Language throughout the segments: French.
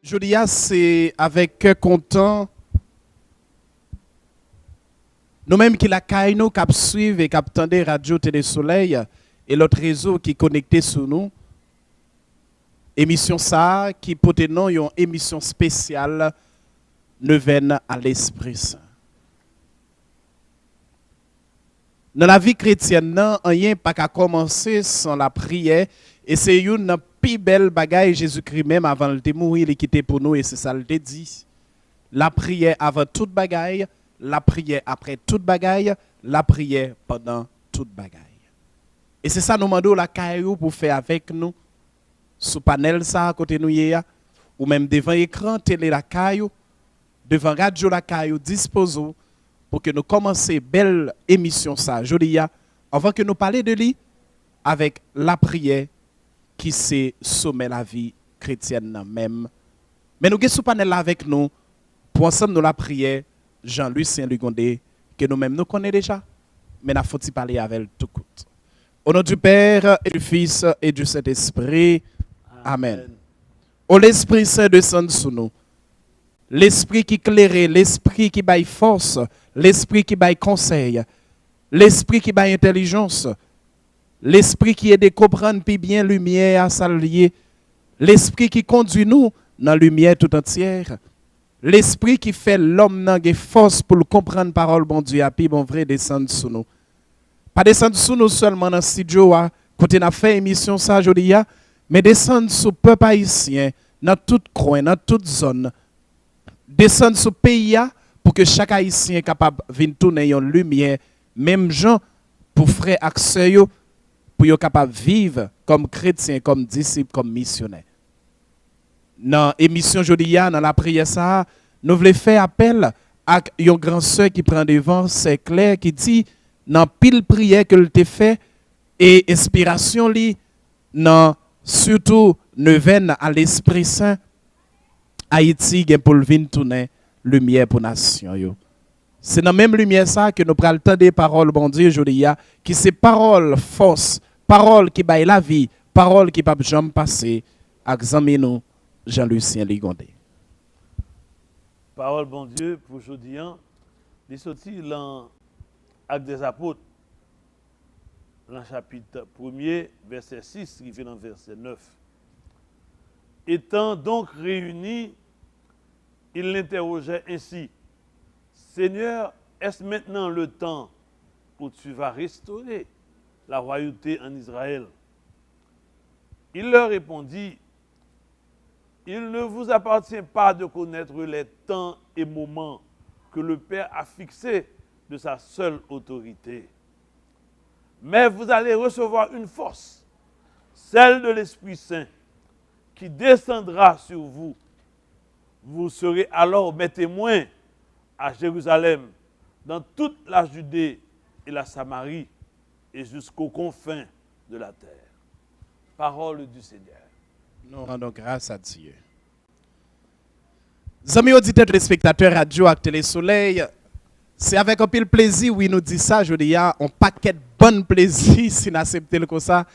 Jodia, c'est avec cœur content, nous-mêmes qui la caille nous, qui suivent et qui attendent Radio Télé Soleil et l'autre réseau qui est connecté sur nous. Émission ça, qui peut nous une émission spéciale, neuvaine à l'Esprit Saint. Dans la vie chrétienne, rien pas qu'à commencer sans la prière. Et c'est une plus belle bagaille Jésus-Christ même avant de mourir, il quitté pour nous et c'est ça le dit. La prière avant toute bagaille, la prière après toute bagaille, la prière pendant toute bagaille. Et c'est ça nous demandons la caillou pour faire avec nous sous panel ça à côté nous ou même devant écran télé la caillou, devant radio la caillou disposons pour que nous commencions belle émission ça jolia avant que nous parler de lui avec la prière qui c'est sommet la vie chrétienne même. Mais nous avons sous panel là avec nous pour ensemble nous la prière Jean-Louis Saint-Ligondé que nous-mêmes nous connaissons déjà mais il faut y parler avec tout court. Au nom du Père et du Fils et du Saint-Esprit. Amen. Au l'Esprit Saint descend sur nous. L'Esprit qui éclaire, l'Esprit qui baille force, l'Esprit qui baille conseil, l'Esprit qui baille intelligence, l'Esprit qui aide à comprendre puis bien lumière à s'allier, l'Esprit qui conduit nous dans la lumière tout entière, l'Esprit qui fait l'homme dans la force pour comprendre parole bon Dieu à puis bon vrai descendre sur nous. Pas descendre sur nous seulement dans le studio, côté n'a fait émission ça aujourd'hui, mais descendre sur le peuple haïtien, dans tout coin, dans toute zone. Descendre sur le pays pour que chaque haïtien capable de venir tourner une lumière, même gens pour frères accès pour être capable de vivre comme chrétien, comme disciple, comme missionnaire. Dans l'émission aujourd'hui, dans la prière, ça, nous voulons faire appel à une grande sœur qui prend devant, c'est clair, qui dit, dans pile prière que le fait, et inspiration li, dans surtout neuvaine à l'Esprit Saint, Haïti gen pour venir tourner lumière pour nation yo. C'est dans même lumière ça que nous prenons le temps des paroles bon Dieu aujourd'hui qui c'est parole force, parole qui baille la vie, parole qui pas jamais passer. Examen nous Jean-Lucien Ligondé. Parole bon Dieu pour aujourd'hui, il est sorti dans Actes des Apôtres, dans le chapitre 1er, verset 6, qui fait dans verset 9. Étant donc réunis, il l'interrogeait ainsi. Seigneur, est-ce maintenant le temps où tu vas restaurer la royauté en Israël? Il leur répondit, il ne vous appartient pas de connaître les temps et moments que le Père a fixés de sa seule autorité. Mais vous allez recevoir une force, celle de l'Esprit Saint, qui descendra sur vous. Vous serez alors mes témoins à Jérusalem, dans toute la Judée et la Samarie, et jusqu'aux confins de la terre. Parole du Seigneur. Nous rendons grâce à Dieu. Amis auditeurs, téléspectateurs radio à Télé Soleil, c'est avec un pile plaisir, oui, nous dit ça, je dis, on paquet de bon plaisir, si nous acceptons comme ça,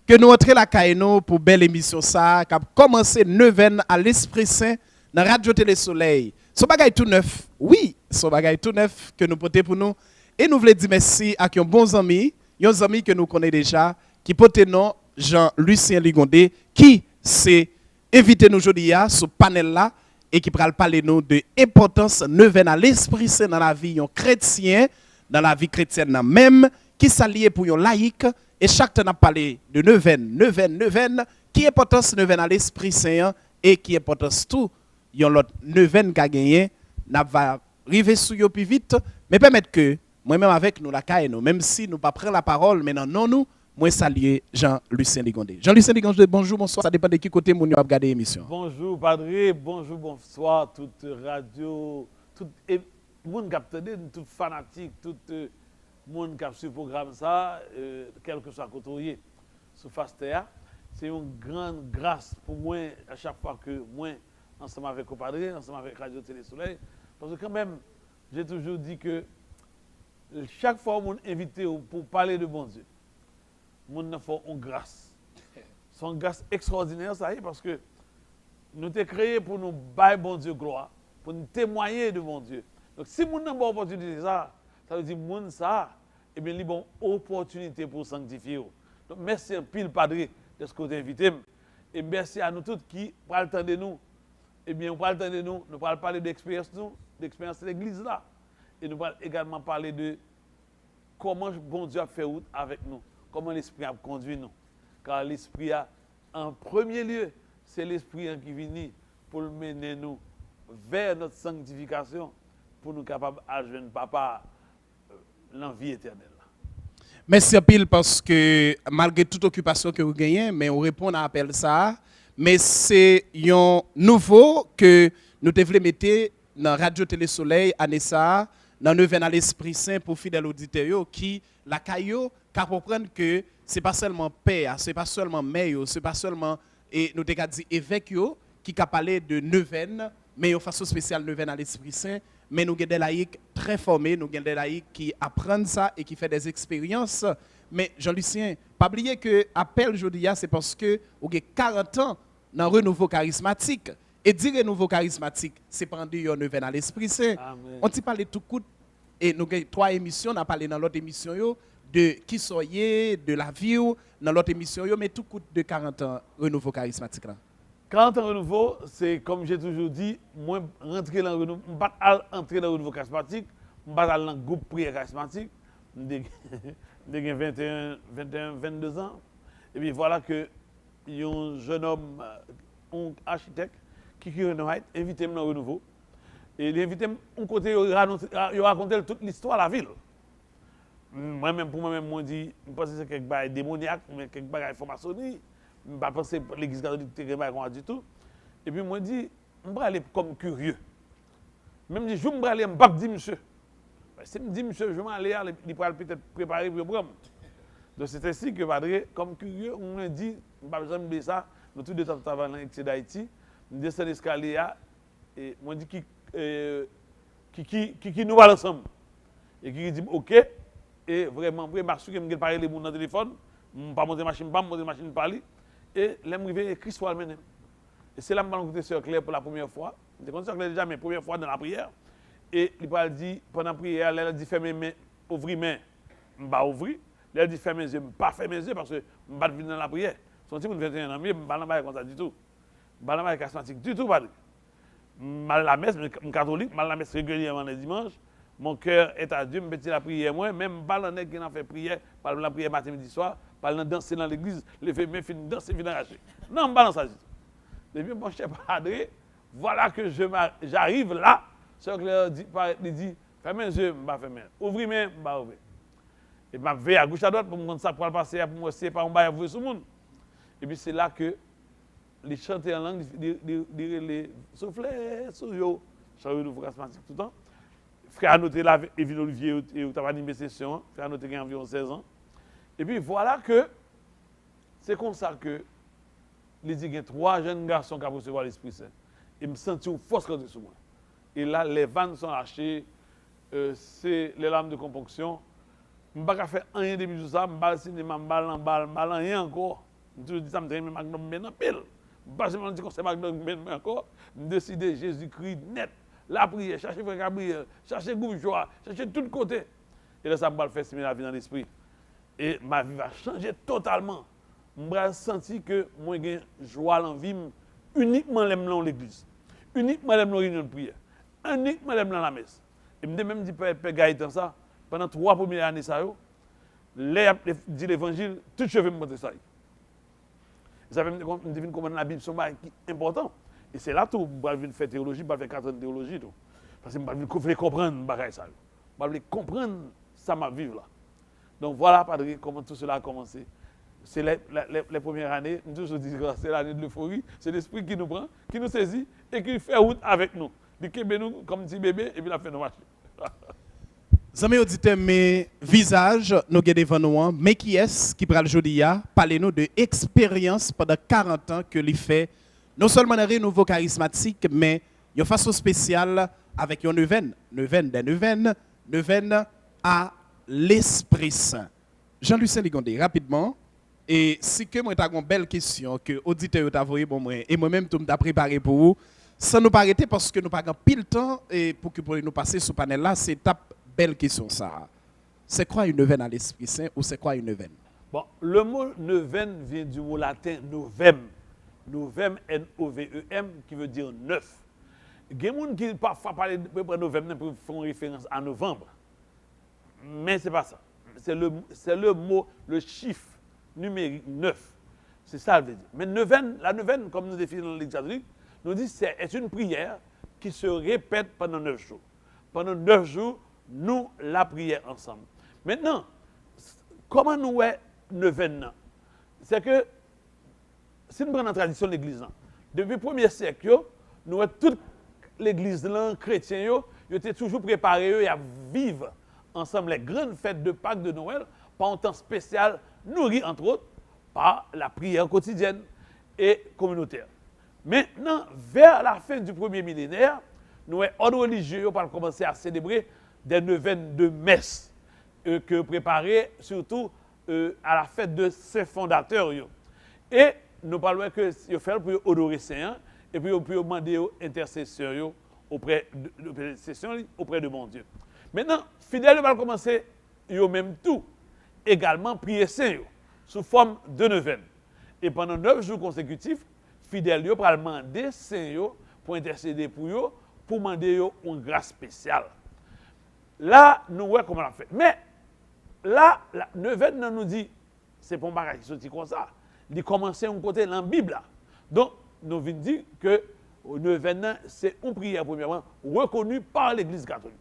que nous entrons la Kaino pour belle émission ça, qui a commencé neuvaine à l'Esprit Saint dans Radio Télé Soleil. Ce bagage tout neuf, oui, ce bagage tout neuf que nous portons pour nous. Et nous voulons dire merci à un bon ami, un ami que nous connaissons déjà, qui porte nom Jean-Lucien Ligondé, qui s'est invité nous aujourd'hui sur ce panel là et qui va parler nous de l'importance neuvaine à l'Esprit Saint dans la vie chrétien, dans la vie chrétienne même, qui s'allie pour un laïc. Et chaque temps, on a parlé de neuvaine, qui est importance neuvaine à l'Esprit Saint et qui est importance tout, il y a l'autre neuvaine qui a gagné, on va arriver sur eux plus vite, mais permettre que, moi-même avec nous, la caille, même si nous ne pas prendre la parole, mais non, nous, moi saluer Jean-Lucien Ligondé. Jean-Lucien Ligondé, bonjour, bonsoir, ça dépend de qui côté nous regarder l'émission. Bonjour, Padre, bonjour, bonsoir, toute radio, tout le monde qui tout fanatique, tout le monde qui a suivi le programme, ça, quel que soit côté sur Fastea. C'est une grande grâce pour moi à chaque fois que moi, ensemble avec le Padre, ensemble avec Radio Télé Soleil, parce que quand même, j'ai toujours dit que chaque fois qu'on invité pour parler de bon Dieu, on a fait une grâce. C'est une grâce extraordinaire, ça y est, parce que nous t'es créé pour nous bailler bon Dieu gloire, pour nous témoigner de bon Dieu. Donc si nous avons une opportunité ça veut dire que ça, eh bien, il y a une opportunité pour sanctifier. Donc merci un pile Padre de ce que vous invité. Et merci à nous tous qui parlent de nous. Eh bien, on parle de nous, nous parlons parler d'expérience de l'église là. Et nous parlons également parler de comment bon Dieu a fait route avec nous, comment l'Esprit a conduit nous. Car l'Esprit a, en premier lieu, c'est l'Esprit qui vient pour mener nous vers notre sanctification, pour nous capables de joindre Papa l'envie éternelle. Merci à pile parce que malgré toute occupation que vous gagnez, mais on répond à l'appel ça. Mais c'est un nouveau que nous devons mettre dans Radio Télé Soleil, Anessa, dans Neuvaine à l'Esprit Saint pour fidèles auditeurs qui la caillou, car comprendre que c'est pas seulement père, c'est pas seulement mère, c'est pas seulement et nous t'ai dit évêque qui a parlé de Neuvaine, mais de façon spéciale Neuvaine à l'Esprit Saint. Mais nous avons des laïcs très formés, nous avons des laïcs qui apprennent ça et qui font des expériences. Mais Jean-Lucien, pas oublier que l'appel aujourd'hui, c'est parce que vous avez 40 ans dans le renouveau charismatique. Et dire renouveau charismatique, c'est prendre un Neuvaine à l'Esprit Saint. On t'y parle tout coup. Et nous avons 3 émissions, on a parlé dans l'autre émission de qui soyez, de la vie, dans l'autre émission, mais tout coup de 40 ans renouveau charismatique. Là. 40 ans renouveau, c'est comme j'ai toujours dit, moi, rentrer dans le renouveau, je ne vais pas entrer dans le renouveau charismatique, je ne vais pas aller dans le groupe prière charismatique. J'ai 22 ans. Et puis voilà que un jeune homme, un architecte, qui est invité dans le renouveau. Et il invité un côté, il racontait toute l'histoire de la ville. Moi-même, pour moi-même, je dis, je pense que c'est quelque chose de démoniaque, mais quelque chose de franc-maçonnerie. Je ne pense pas que l'église catholique est du tout. Et puis, moi, je dis, je vais aller comme curieux. Même si je vais aller, je ne vais pas dire monsieur. Si je me dis monsieur, je vais aller, il pourra peut-être préparer pour le programme. Donc, c'est ainsi que, Padre, comme curieux, on me dit, je ne vais pas jamais dire ça, nous tous deux travaillons dans l'excès d'Haïti, nous descendons l'escalier, et moi, je dis qui nous va ensemble. Et qui dit, OK, et vraiment, je vais parler les gens dans le téléphone, je ne vais pas monter la machine, parler. Et là, je vais écrire sur le Et c'est là que je vais rencontrer Sœur Claire pour la première fois. Je connais Sœur Claire déjà, mais la première fois dans la prière. Et il va dire, pendant la prière, elle a dit fermez mes mains, ouvrir mes mains, je vais ouvrir. Elle a dit fermez mes yeux, je ne vais pas fermer mes yeux parce que je ne vais pas venir dans la prière. Son petit 21 ans, je ne vais pas faire comme ça du tout. Je ne vais pas faire charismatique du tout, Padre. Je vais la messe, je suis catholique, je vais la messe régulièrement les dimanches. Mon cœur est à Dieu, je vais la prière moi, même pas le nègre qui n'a fait prière, par la prière matin, midi, soir, par le danser dans l'église, lever mes filles, danser, finir arracher. Non, je ne vais pas dans ça du tout. Et puis, mon cher Padre, voilà que j'arrive là, Sœur Claire dit, fermez les yeux, je ne vais pas fermer. Ouvrez mes mains, je ne vais pas ouvrir. Et je vais à gauche à droite pour me rendre ça pour passer, pour me essayer par un bail à vous sur le monde. Et puis c'est là que les chanter en langue, les souffler, souffler, chanter nouveau charismatique tout le temps. Frère Anoté là, Evine Olivier, et tu as animé session, Frère Anoté qui a environ 16 ans. Et puis voilà que c'est comme ça que il dit qu'il y a 3 jeunes garçons qui ont recevoir l'Esprit Saint. Et me senti une force quand sur moi. Et là, les vannes sont lâchées, c'est les lames de componction. Je ne vais pas faire rien de tout ça, je ne vais pas cinéma, je ne vais pas rien encore. Je dis ça, je me dis Magnum Ben en pile. Je ne vais pas dire que c'est Magnum Ben encore. Je décide Jésus-Christ net. La prière, chercher Frère Gabriel, chercher Goujoie, chercher de tous côtés. Et là, ça me fait simuler la vie dans l'esprit. Et ma vie va changer totalement. Je vais sentir que moi, j'ai joie dans la vie uniquement dans l'église. Uniquement dans la réunion de prière. Uniquement dans la messe. Et je me même dit Père Gaëtan ça, pendant 3 premières années, ça, les dit l'évangile, tout cheveux me montre ça. Ça fait me dire comment la Bible est important. Et c'est là tout, je vais faire théologie, je vais faire 4 ans de théologie. Tout. Parce que je vais comprendre ça. Je vais comprendre ça, ma vie là. Donc voilà, Padre, comment tout cela a commencé. C'est les premières années, je dis que c'est l'année de l'euphorie, c'est l'esprit qui nous prend, qui nous saisit et qui fait route avec nous. Il kebe nous comme petit bébé et puis il a fait nous marcher. Amis auditeurs, mes visages, nous avons devant nous, mais qui est-ce qui prend le jeudi? Parlez-nous de expérience pendant 40 ans que l'il fait, non seulement dans le nouveau charismatique, mais une façon spéciale avec une neuvaine à l'Esprit Saint. Jean-Lucien Ligondé, rapidement, Et si que moi t'as une belle question que auditeur t'a envoyé bon moi et moi-même tout m'ta préparé pour vous, sans nous pas arrêter parce que nous pas pile temps et pour que pour nous passer ce panel là, c'est ta belle question ça. C'est quoi une neuvaine à l'Esprit Saint ou c'est quoi une neuvaine? Bon, le mot neuvaine vient du mot latin novem. Novem, N-O-V-E-M, qui veut dire neuf. Il y a des gens qui parfois parlent de novembre pour faire référence à novembre. Mais ce n'est pas ça. C'est le mot, le chiffre numérique 9. C'est ça, veut dire. Mais neuvaine, la neuvaine, comme nous définissons dans l'Église catholique, nous dit que c'est une prière qui se répète pendant 9 jours. Pendant 9 jours, nous la prions ensemble. Maintenant, comment nous est neuvaine? C'est que, si nous prenons la tradition de l'Église, depuis le premier siècle, nous avons toute l'Église chrétienne, ils étaient toujours préparés à vivre ensemble les grandes fêtes de Pâques, de Noël, par un temps spécial, nourri entre autres par la prière quotidienne et communautaire. Maintenant, vers la fin du premier millénaire, nous avons ordre religieux pour commencer à célébrer des neuvaines de messe que préparées surtout à la fête de ses fondateurs. Et nous parlons que ils font pour honorer Saint et puis pour demander aux intercesseurs auprès de mon Dieu. Maintenant, fidèles vont commencer eux même tout également prier Saint sous forme de neuvaine. Et pendant 9 jours consécutifs, fidèles vont demander Saint pour intercéder pour eux, pour demander une grâce spéciale. Là, nous voyons comment on l'a fait. Mais là, la neuvaine nous dit, c'est pour un qui sorti comme ça. Il commence à un côté dans la Bible. Donc, nous venons dire que neuvaine, c'est une prière, premièrement, reconnue par l'Église catholique.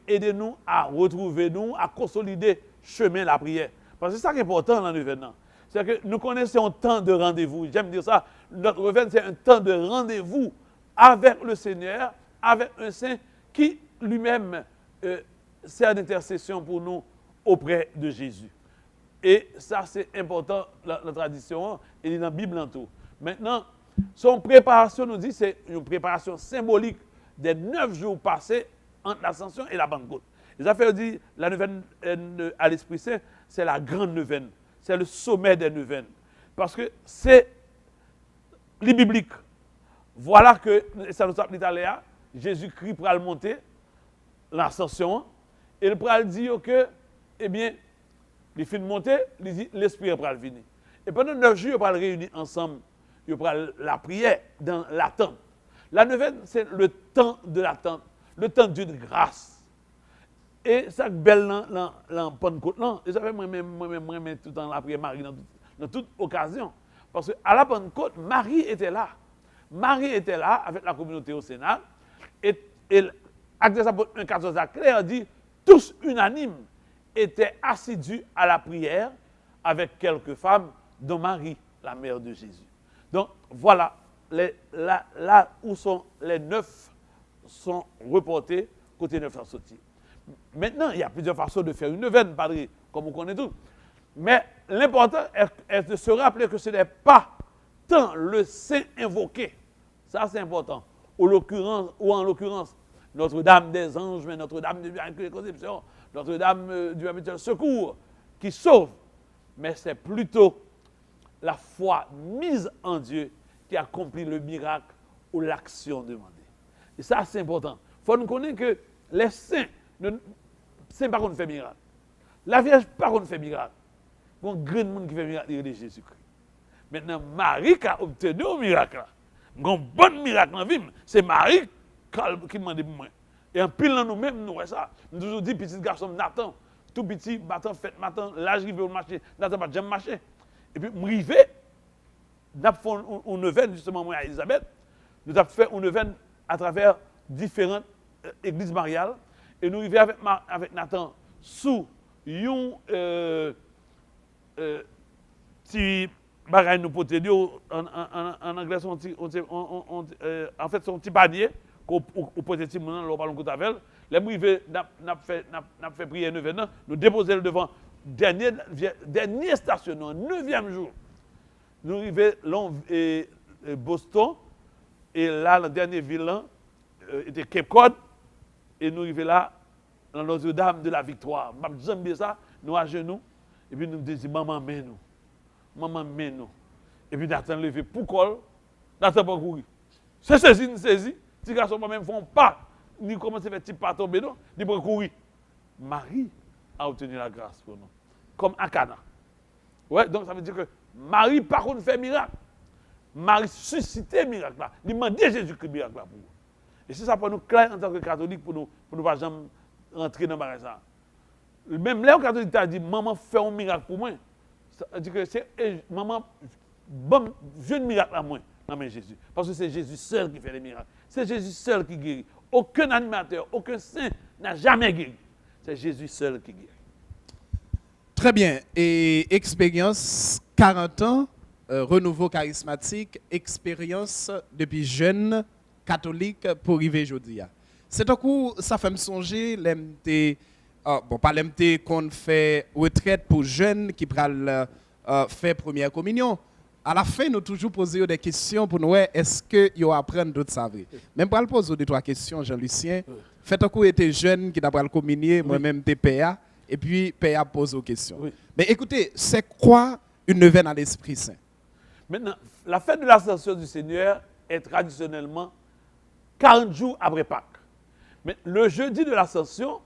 Aidez-nous à retrouver nous, à consolider le chemin de la prière. Parce que c'est ça qui est important dans la neuvaine. C'est que nous connaissons un temps de rendez-vous. J'aime dire ça. Notre neuvaine, c'est un temps de rendez-vous avec le Seigneur, avec un saint qui lui-même sert d'intercession pour nous auprès de Jésus. Et ça, c'est important, la tradition, et dans la Bible en tout. Maintenant, son préparation nous dit c'est une préparation symbolique des 9 jours passés entre l'Ascension et la Pentecôte. Les affaires disent la neuvaine à l'Esprit Saint, c'est la grande neuvaine. C'est le sommet des neuvaines. Parce que c'est les bibliques. Voilà que, ça nous appelle l'italien, Jésus-Christ pourra le monter, l'Ascension, et il pourra dire que, eh bien, il finit de monter, il dit l'Esprit pourra le venir. Et pendant 9 jours, il pourra le réunir ensemble, il pourra la prière dans l'attente. La neuvaine, c'est le temps de l'attente, le temps d'une grâce. Et ça belle dans Pentecôte, et ça fait moi-même tout le temps la prière Marie dans toute occasion. Parce qu'à la Pentecôte, Marie était là. Marie était là avec la communauté au Sénat. Et Actes des Apôtres 1,14 à clair dit tous unanimes étaient assidus à la prière avec quelques femmes, dont Marie, la mère de Jésus. Donc voilà, là où sont les 9 sont reportés, côté 9 sont sortis. Maintenant, il y a plusieurs façons de faire une neuvaine, padre, comme on connaît tout. Mais l'important est de se rappeler que ce n'est pas tant le saint invoqué. Ça, c'est important. Ou en l'occurrence, Notre-Dame des Anges, mais Notre-Dame de la Conception, Notre-Dame du Perpétuel Secours, qui sauve. Mais c'est plutôt la foi mise en Dieu qui accomplit le miracle ou l'action demandée. Et ça, c'est important. Il faut nous connaître que les saints, c'est pas qu'on fait miracle. La Vierge, pas qu'on fait miracle. Il y a un grand monde qui fait miracle, il est Jésus-Christ. Maintenant, Marie qui a obtenu un miracle. Un bon miracle dans la vie, c'est Marie qui m'a dit pour moi. Et en pile dans nous-mêmes, nous voyons ça. Nous toujours dit, petit garçon, Nathan, tout petit, matin, fête, matin, l'âge arrivé au marché, Nathan va jamais marcher. Et puis, m'rivé, nous avons fait une neuvaine, justement, moi, à Elisabeth, nous avons fait une neuvaine à travers différentes églises mariales. Et nous arrivons avec Nathan sous un petit bagage nous pouvons dire en anglais en fait son petit panier qu'on peut dire maintenant nous parlons de avec les arrivés n'a fait prier neuvaine nous déposer le devant dernier stationnement 9e jour nous arrivons Boston et là la dernière ville était Cape Cod et nous arrivons là dans Notre-Dame de la Victoire. J'aime bien ça, nous à genoux, et puis nous disons, maman, mets-nous. maman met nous. Et puis Nathan levé pour col, Nathan pas courir. C'est saisi, petit garçon pas même font pas, ni commencer à faire petit pas tomber non, il pas courir. Marie a obtenu la grâce pour nous, comme Akana. Ouais, donc ça veut dire que Marie par contre fait miracle. Marie suscitait miracle là. Il demandait Jésus-Christ miracle là pour nous. Et c'est ça pour nous clair en tant que catholique pour nous pas jamais rentrer dans le bagage ça. Même là, le catholique t'a dit, maman fait un miracle pour moi. Ça veut dire que c'est maman, bon, jeune miracle à moi, dans mes Jésus. Parce que c'est Jésus seul qui fait les miracles. C'est Jésus seul qui guérit. Aucun animateur, aucun saint n'a jamais guéri. C'est Jésus seul qui guérit. Très bien. Et expérience 40 ans, renouveau charismatique, expérience depuis jeune catholique pour arriver aujourd'hui. C'est un coup, ça fait me songer, l'MT. Bon, pas l'MT qu'on fait retraite pour jeunes qui prennent faire première communion. À la fin, nous toujours poser des questions pour nous. Est-ce que vous apprenez d'autres savoir? Même pour le poser deux trois questions, Jean-Lucien. Faites un coup, était jeune qui d'après le communier, moi-même t'es PA, et puis PA pose aux questions. Oui. Mais écoutez, c'est quoi une neuvaine à l'Esprit Saint? Maintenant, la fête de l'Ascension du Seigneur est traditionnellement 40 jours après Pâques. Mais le jeudi de l'Ascension,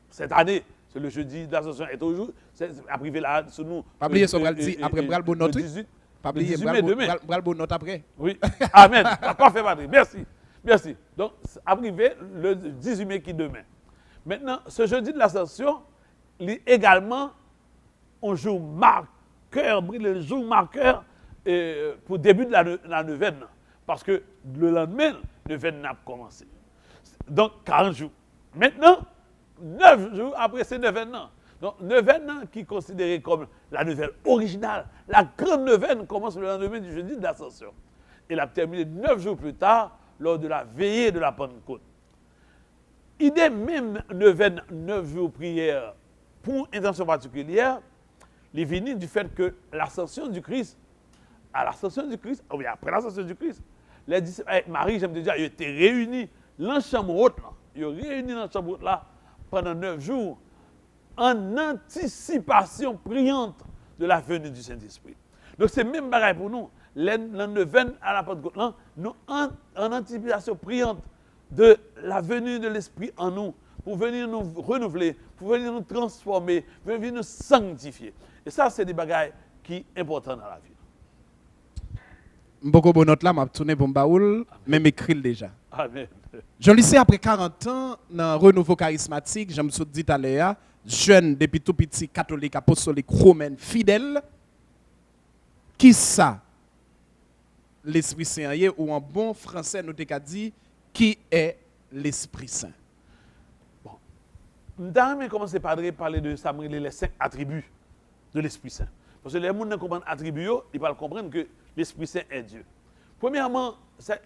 cette année, c'est le jeudi de l'Ascension est toujours, c'est après là, sur nous. Pas oublier ce qu'on dit après Bralbo note. Pas oublier Bralbo note après. Oui, amen. Parfait, Patrick. Merci. Merci. Donc, arrivé le 18 mai qui est demain. Maintenant, ce jeudi de l'Ascension, il est également un jour marqueur, le jour marqueur pour le début de la neuvaine. Parce que le lendemain, la neuvaine n'a pas commencé. Donc, 40 jours. Maintenant, 9 jours après ces neuvaines. Donc, neuvaine qui est considérée comme la neuvaine originale. La grande neuvaine commence le lendemain du jeudi de l'Ascension. Et elle a terminé 9 jours plus tard, lors de la veillée de la Pentecôte. Idée même neuvaine, 9 jours prière pour intention particulière, il est venu du fait que l'ascension du Christ, oui, après l'ascension du Christ, les disciples, Marie, j'aime te dire, ils étaient réunis dans la chambre haute, ils ont réunis dans la chambre haute là pendant 9 jours en anticipation priante de la venue du Saint-Esprit. Donc c'est même pareil pour nous. La neuvaine à la Pentecôte, nous en anticipation priante de la venue de l'Esprit en nous, pour venir nous renouveler, pour venir nous transformer, pour venir nous sanctifier. Et ça, c'est des bagages qui sont importants dans la vie. Beaucoup de notes là, je vais tourner pour Mbaoul, même écrit déjà. Amen. Je le sais, après 40 ans, dans le renouveau charismatique, je me suis dit à l'heure, jeune depuis tout petit, catholique, apostolique, romain, fidèle, qui ça, l'Esprit Saint, ou en bon français, nous avons dit, qui est l'Esprit Saint? Bon. Nous avons commencé par parler de ça, les 5 attributs de l'Esprit Saint. Parce que les gens qui comprennent les attributs, ils peuvent comprendre que l'Esprit Saint est Dieu. Premièrement,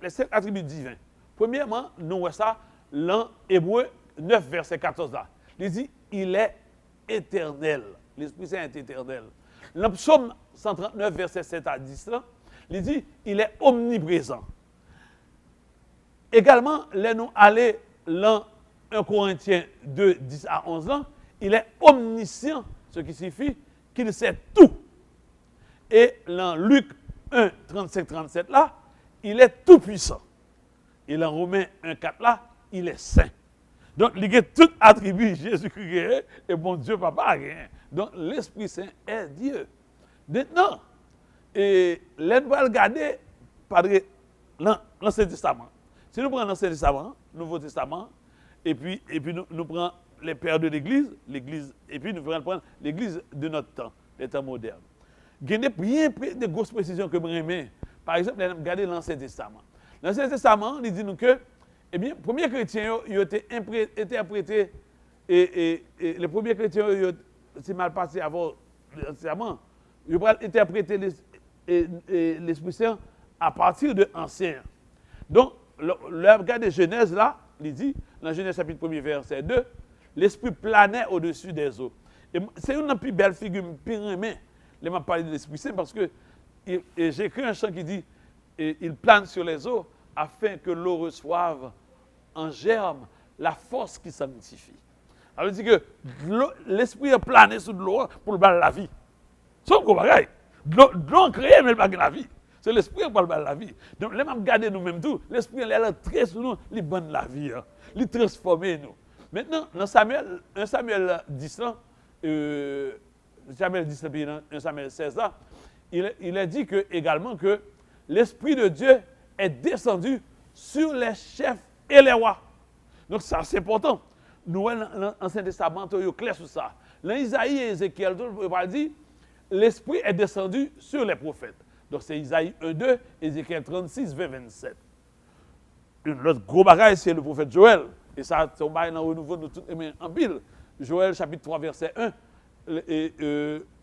les 5 attributs divins. Premièrement, nous voyons ça dans Hébreu 9, verset 14 là. Il dit, il est éternel. L'Esprit Saint est éternel. Dans Psaume 139, verset 7 à 10 là, il dit, il est omniprésent. Également, là, nous allons dans 1 Corinthiens 2, 10 à 11 ans, il est omniscient, ce qui signifie qu'il sait tout. Et dans Luc 1, 35-37 là, il est tout puissant. Et dans Romains 1, 4 là, il est saint. Donc, il y a tout attribut Jésus-Christ et bon Dieu, papa, rien. Donc, l'Esprit Saint est Dieu. Maintenant, et là, nous allons regarder par l'Ancien Testament. Si nous prenons l'Ancien Testament, Nouveau Testament, et puis nous prenons les pères de l'Église, et puis nous prenons l'Église de notre temps, les temps modernes. Il y a des grosses précisions que je remets. Par exemple, regardez l'Ancien Testament. L'Ancien Testament, il dit nous que, eh bien, les premiers chrétiens, ils ont été interprétés, et les premiers chrétiens, c'est mal passé avant l'Ancien Testament, ils ont interprété l'Esprit Saint à partir de l'Ancien. Donc, le regard de Genèse, là, il dit, dans Genèse chapitre 1, verset 2, l'Esprit planait au-dessus des eaux. Et c'est une des plus belles figures, plus aimée. Je m'a parlé de l'Esprit Saint parce que j'ai écrit un chant qui dit, il plane sur les eaux afin que l'eau reçoive en germe la force qui sanctifie. Ça veut dire que l'Esprit a plané sur l'eau pour le bal de la vie. C'est un gros bagaille. Donc, créer, mais pas la vie. C'est l'esprit qui parle de la vie. Donc, les mêmes garder nous-mêmes tout, l'esprit il est très sur nous, il bonne la vie, il transforme nous. Maintenant, dans Samuel, 1 Samuel 10, Samuel 10, 1 Samuel 16, là, il est dit également que l'Esprit de Dieu est descendu sur les chefs et les rois. Donc ça, c'est important. Nous, dans l'Ancien Testament, il est clair sur ça. Dans Isaïe et Ézéchiel, il va dire, l'Esprit est descendu sur les prophètes. Donc c'est Isaïe 1:2, Ézéchiel 36, 20, 27. L'autre gros bagage, c'est le prophète Joël. Et ça, c'est un bagage dans le renouveau de tout en pile. Joël, chapitre 3, verset 1.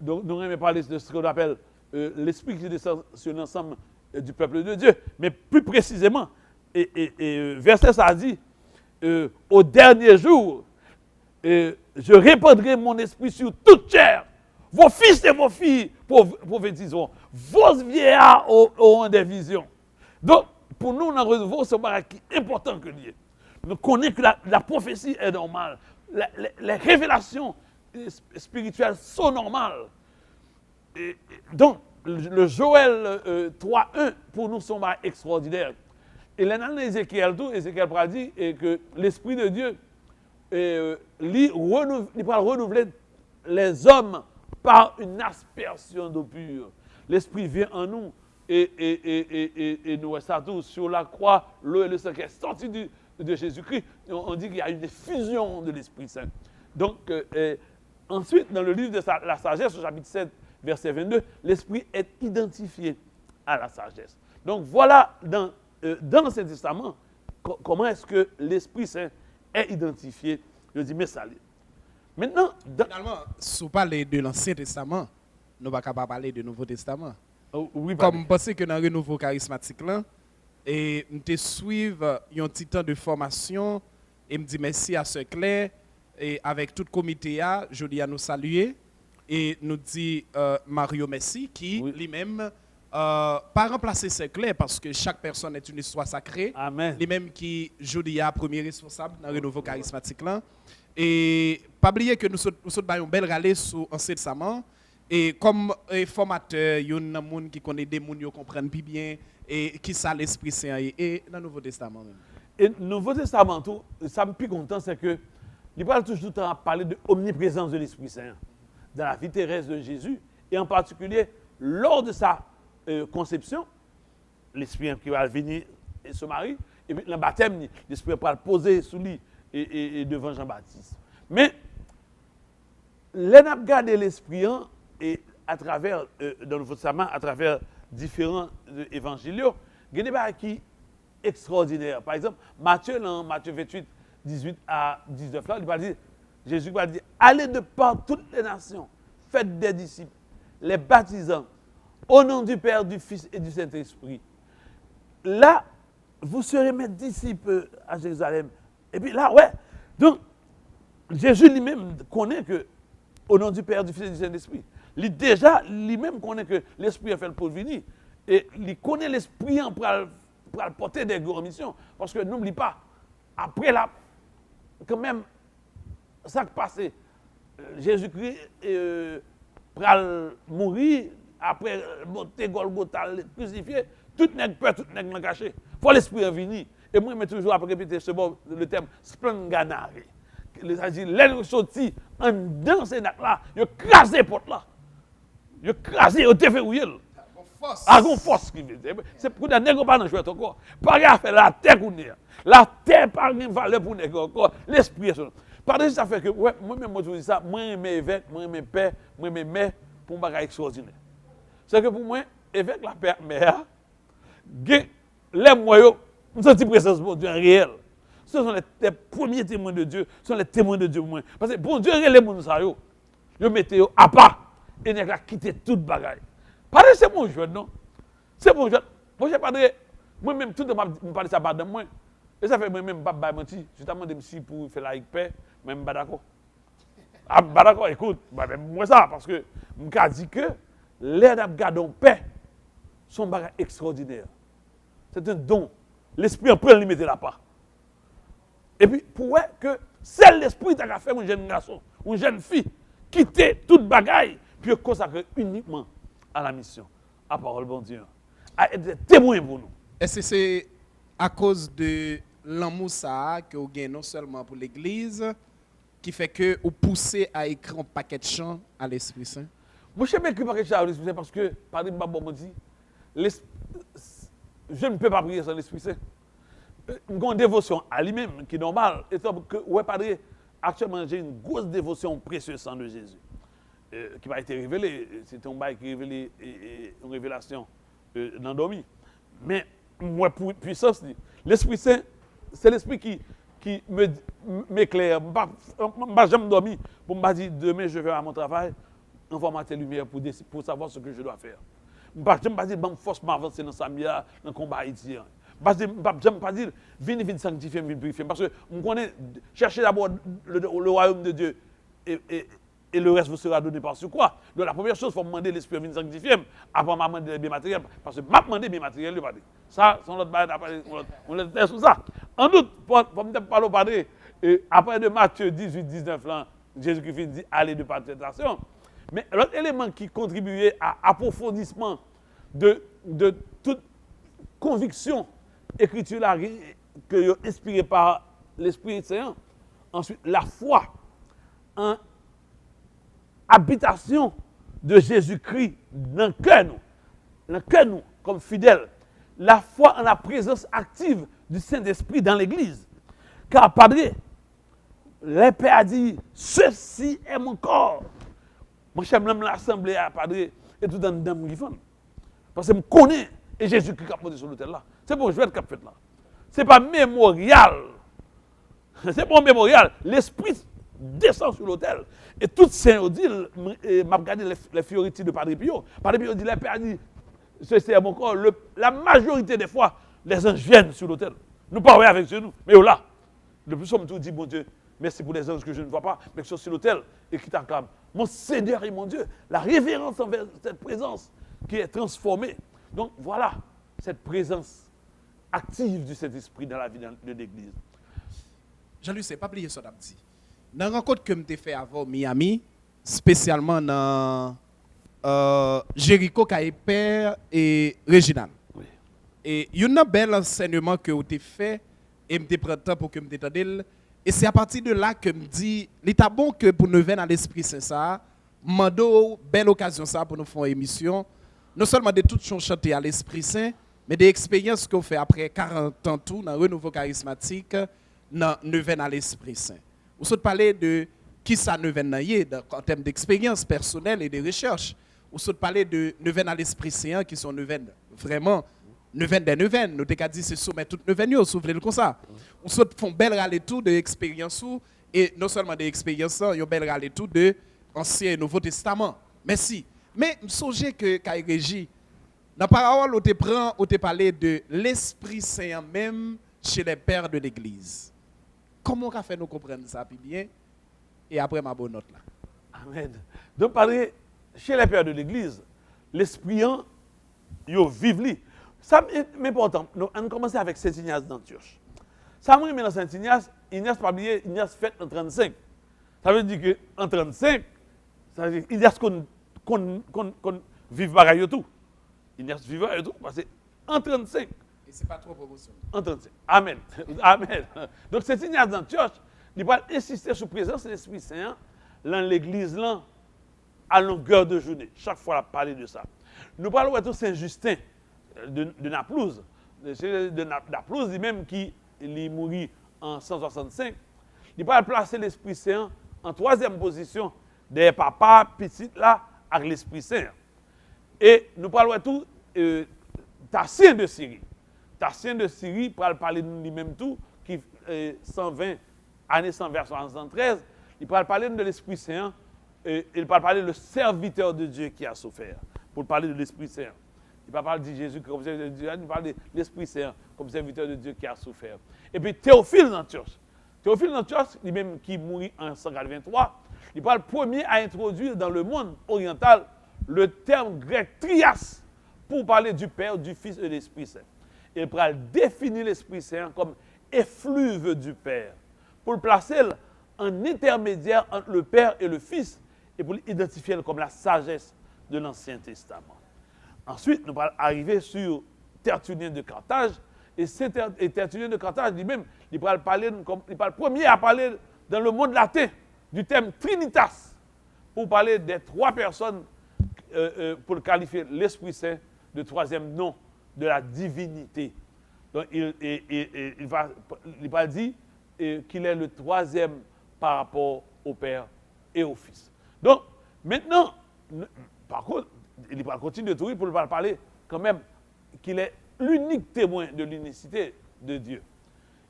Donc, nous allons parler de ce qu'on appelle l'esprit qui descend sur l'ensemble du peuple de Dieu. Mais plus précisément, verset ça dit, au dernier jour, je répandrai mon esprit sur toute chair. Vos fils et vos filles prophétiseront. Vos vieillards auront des visions. Donc, pour nous, dans le renouveau, c'est un bagage qui est important que lié. Nous connaissons que la prophétie est normale. Les révélations spirituelles sont normales. Donc, le Joël 3:1, pour nous, sont extraordinaires. Et là, dans Ézéchiel, Ézéchiel dit que l'Esprit de Dieu, il va renouveler les hommes par une aspersion d'eau pure. L'Esprit vient en nous et nous restons sur la croix, l'eau et le sang qui est sorti de Jésus-Christ. On dit qu'il y a une effusion de l'Esprit Saint. Donc, ensuite, dans le livre de la sagesse, au chapitre 7, verset 22, l'Esprit est identifié à la sagesse. Donc, voilà, dans l'Ancien Testament, comment est-ce que l'Esprit Saint est identifié. Je dis, mais ça l'est. Maintenant, finalement, si on parle de l'Ancien Testament, nous ne pouvons pas parler du Nouveau Testament. Oui, comme parce que dans le renouveau charismatique, là, et nous suivre un petit temps de formation, et me dit merci à ce Claire, et avec tout le comité, je dis à nous saluer, et nous dit Mario Messi, qui lui-même, pas remplacer ce Claire, parce que chaque personne est une histoire sacrée. Amen. Lui-même qui, je dis, à premier responsable dans le renouveau charismatique, là. Et pas oublier que nous sommes un bel râler sur l'Ancien Testament. Et comme formateur, il y a des gens qui connaissent des gens qui comprennent plus bien et qui ça l'Esprit Saint et dans le Nouveau Testament. Et le Nouveau Testament, tout, ça me plus content, c'est que il parle toujours à parler de l'omniprésence de l'Esprit Saint dans la vie terrestre de Jésus et en particulier lors de sa conception, l'Esprit qui va venir et se marier, et puis le baptême, l'Esprit va le poser sous lui et devant Jean-Baptiste. Mais les n'a gardé l'Esprit et à travers, dans le Nouveau Testament, à travers différents évangiles, il y a des choses qui extraordinaires. Par exemple, Matthieu 28, 18 à 19, là, il va dire, Jésus va dire, allez de par toutes les nations, faites des disciples, les baptisant, au nom du Père, du Fils et du Saint-Esprit. Là, vous serez mes disciples à Jérusalem. Et puis là, ouais. Donc, Jésus lui-même connaît que, au nom du Père, du Fils et du Saint-Esprit, lui-même connaît que l'Esprit a fait pour venir. Et il connaît l'Esprit pour le porter des grandes missions. Parce que n'oublie pas, après là, quand même, ça qui passé, Jésus-Christ pour mourir, après monter Golgotha, crucifié, tout n'est peur, tout n'est caché. Il faut l'Esprit en venir. Et moi, je mets toujours à répéter le terme splenganare. C'est-à-dire, les sortis en dans ces là, ils crasent les portes là. Ils crasent, ils déverrouillent. À une force qui vient. C'est pour des nègres pas dans jouer encore. Pas à faire la terre qu'on est. La terre pas une valeur pour nègres encore. L'esprit est son. Par exemple, ça fait que moi-même, je dis ça, moi, j'aime évêque, moi, j'aime père, moi, j'aime mère pour un bagage extraordinaire. C'est que pour moi, évêque, la père, mère, les moyens, nous sommes présence de Dieu réel. Ce sont les premiers témoins de Dieu, ce sont les témoins de Dieu. Parce que bon Dieu, les gens, ils mettent à part et ils ont quitté toute bagaille. Parce que c'est mon jeune, non? C'est mon jeune. Moi, je parle moi-même, tout le monde me parle de ça de moi. Et ça fait moi-même, pas de mentir. Je t'ai demandé si pour faire la paix, même pas d'accord. Ah, pas d'accord, écoute, moi ça, parce que je me dis que les gardons paix sont bagages extraordinaires. C'est un don. L'esprit en peut le mettre là-bas. Et puis, pour que c'est l'esprit qui a fait un jeune garçon, une jeune fille, quitter toute bagaille, puis consacrer uniquement à la mission, à parole bon Dieu, à être des témoins pour nous. Est-ce que c'est à cause de l'amour ça que vous gagnez non seulement pour l'Église, qui fait que vous poussez à écrire un paquet de chants à l'Esprit Saint? Moi, je ne sais pas écrire par quelque chose parce que, par exemple, bon dit, je ne peux pas prier sans l'Esprit Saint. Une dévotion à lui-même qui est normale. Et que, ouais, padre, actuellement, j'ai une grosse dévotion au précieux sang de Jésus qui m'a été révélée. C'est un bail qui est révélé, une révélation d'endormi. Mais, moi, pour puissance, l'Esprit Saint, c'est l'Esprit qui m'éclaire. Je ne vais jamais dormir pour me dire demain, je vais à mon travail. Envoie-moi tes lumières pour savoir ce que je dois faire. Je ne vais pas dire que je force m'avancer dans Samia, dans le combat haïtien. Je ne vais pas dire viens sanctifier, viens purifier. Parce que je connais, cherchez d'abord le royaume de Dieu et le reste vous sera donné par ce quoi. Donc la première chose, il faut demander l'esprit viens sanctifier. Après, je vais demander les biens matériels. Parce que je vais demander les biens matériels. Ça, c'est notre bail, on le laisse sur ça. En outre, pour me parler au Padre, après de Matthieu 18, 19, là, Jésus-Christ dit allez de par tentation. Mais l'autre élément qui contribuait à approfondissement de toute conviction écriture que inspirée par l'Esprit Saint, ensuite la foi en habitation de Jésus-Christ dans le cœur nous, comme fidèles, la foi en la présence active du Saint-Esprit dans l'Église. Car, Padre, le Père a dit, ceci est mon corps. Moi, j'aime même l'assemblée à Padre et tout dans le dame qui font. Parce que je connais et Jésus-Christ qui a monté sur l'autel là. C'est bon, je vais être cap fait là. Ce n'est pas mémorial. C'est pas mémorial. L'Esprit descend sur l'autel. Et tout Saint-Odile m'a regardé les fioritis de Padre Pio. Padre Pio dit, le Père a dit, ceci est mon corps. La majorité des fois, les anges viennent sur l'autel. Nous parlons avec nous. Mais là, le plus somme tout dit, bon Dieu, merci pour les anges que je ne vois pas, mais qui sont sur l'autel et qui t'acclament. Mon Seigneur et mon Dieu, la révérence envers cette présence qui est transformée. Donc voilà, cette présence active du Saint-Esprit dans la vie de l'Église. Jean-Luc, c'est pas oublier ça d'abdi. Dans la rencontre que je fait avant Miami, spécialement dans Jéricho, Père et Réginal. Oui. Et il y a un bel enseignement que vous avez fait et je prends le temps pour que je m'entende. Et c'est à partir de là que je me dis, il est bon que pour nous venir à l'Esprit Saint, ça, mando belle occasion ça pour nous faire une émission. Non seulement de toutes choses chantées à l'Esprit Saint, mais des expériences qu'on fait après 40 ans tout dans le renouveau charismatique, dans Neuvaine à l'Esprit Saint. Vous souhaitez parler de qui ça Neuvaine en termes d'expérience personnelle et de recherche. Vous souhaitez parler de Neuvaine à l'Esprit Saint qui sont Neuvaine vraiment Neuvaine des Neuvaines. Nous t'avons dit c'est soumettre toute Neuvaine, vous souvenez comme ça. Vous souhaitez faire un bel rallye-tour de expérience et non seulement des expériences, un bel rallye-tour de Ancien et Nouveau Testament. Merci. Mais je songe que Kaï Régie, dans la parole, on te parlé de l'Esprit Saint même chez les pères de l'Église. Comment on a fait nous comprendre ça puis bien? Et après ma bonne note là. Amen. Donc, parler chez les pères de l'Église, l'Esprit, il vive. Ça c'est important. On commence avec Saint Ignace d'Antioche. Ça me remet dans Saint Ignace, Ignace pas oublier, Ignace fait en 35. Ça veut dire qu'en 35, ça veut dire Ignace qu'on vive pareil tout. Ignace vive pareil tout, parce que en 35. Et c'est pas trop promotion. En 35. Amen. Amen. Donc Saint Ignace d'Antioche, il va insister sur la présence de l'Esprit Saint dans l'église là, à longueur de journée. Chaque fois, on a parlé de ça. Nous parlons de Saint Justin de Naplouse. De Naplouse, lui-même qui est mort en 165. Il va placer l'Esprit Saint en troisième position des papas petits là avec l'Esprit Saint. Et nous parlons tout Tassien de Syrie. Tassien de Syrie, pour parler de lui-même tout, qui 120 années 173, il va parler de l'Esprit Saint, il va parler de serviteur de Dieu qui a souffert, pour parler de l'Esprit Saint. Il va parler de Jésus comme serviteur de Dieu, il parle de l'Esprit Saint comme serviteur de Dieu qui a souffert. Et puis Théophile d'Antioche. Théophile d'Antioche, lui-même qui mourit en 183, il va le premier à introduire dans le monde oriental le terme grec trias pour parler du Père, du Fils et de l'Esprit Saint. Il va définir l'Esprit Saint comme effluve du Père, pour le placer en intermédiaire entre le Père et le Fils, et pour l'identifier comme la sagesse de l'Ancien Testament. Ensuite, nous allons arriver sur Tertullien de Carthage. Et Tertullien de Carthage lui-même, il va le premier à parler dans le monde latin du terme Trinitas, pour parler des trois personnes, pour le qualifier l'Esprit Saint de troisième nom de la divinité. Donc, il va dire qu'il est le troisième par rapport au Père et au Fils. Donc, maintenant, par contre, il va continuer de tout pour parler quand même qu'il est l'unique témoin de l'unicité de Dieu.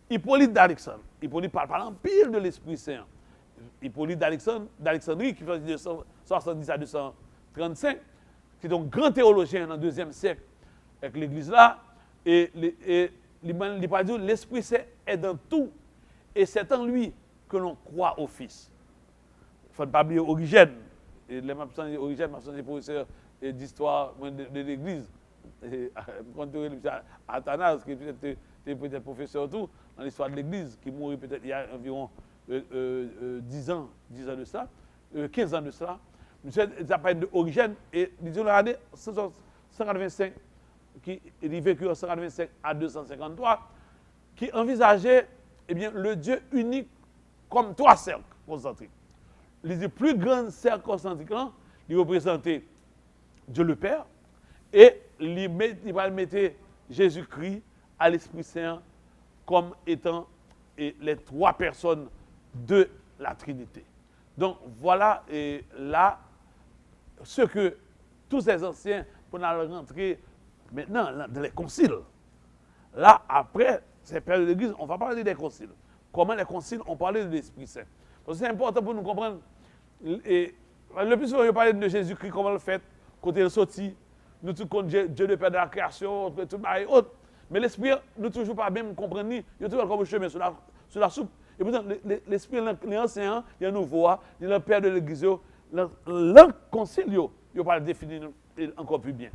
Hippolyte d'Alexandrie. Hippolyte parle en pile de l'Esprit Saint. Hippolyte d'Alexandrie, qui fait de 170 à 235, qui est un grand théologien dans le 2e siècle avec l'Église là, et il va dire l'Esprit Saint est dans tout, et c'est en lui que l'on croit au Fils. Il ne faut pas oublier Origène. Origène, c'est professeur d'histoire de l'Église. Athanase, qui était peut-être professeur tout dans l'histoire de l'Église, qui mourut peut-être il y a environ 10 ans de ça, 15 ans de ça. Monsieur s'appelle d'Origène, et disons l'année 185, qui est vécu en 185 à 253, qui envisageait le Dieu unique comme trois cercles concentriques. Les plus grands cercles concentriques, ils représentaient Dieu le Père, et il va mettre Jésus-Christ à l'Esprit Saint comme étant les trois personnes de la Trinité. Donc voilà là ce que tous ces anciens, pour rentrer maintenant dans les conciles. Là, après ces périodes de l'Église, on va parler des conciles. Comment les conciles ont parlé de l'Esprit Saint. Donc c'est important pour nous comprendre. Et le plus souvent, je parle de Jésus-Christ, comment le fait, côté le sorti, nous tout compte Dieu le Père de la création, tout et autres. Mais l'Esprit, nous ne toujours pas même comprendre, il y a toujours comme un chemin sur la soupe. Et pourtant, l'Esprit, l'enseignant, il y a nouveau, il y a le Père de l'Église, le concile, il va le définir encore plus bien.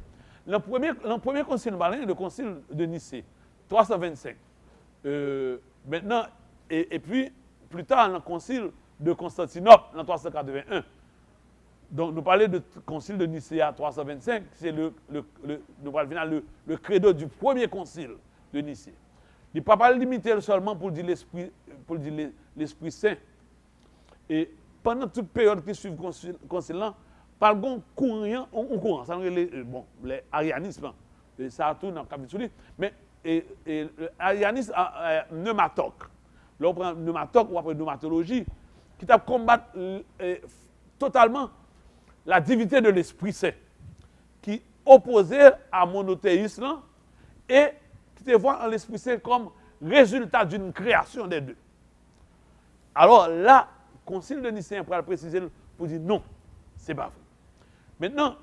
Le premier concile, le concile de Nicée, 325. Maintenant, et puis, plus tard, le concile de Constantinople, en 381. Donc, nous parlons de concile de Nicée à 325, c'est le credo du premier concile de Nicée. Il ne peut pas limiter seulement pour dire l'Esprit Saint. Et pendant toute période qui suit le concile, par un courant, ça les arianismes, ça tourne dans le capitule, mais l'arianisme pneumatoque. Là, on prend pneumatoque ou après pneumatologie, qui t'a combattre totalement la divinité de l'Esprit Saint, qui opposait à monothéisme et qui te voit en l'Esprit Saint comme résultat d'une création des deux. Alors là, le concile de Nicée pour le préciser pour dire non, c'est pas vrai. Maintenant,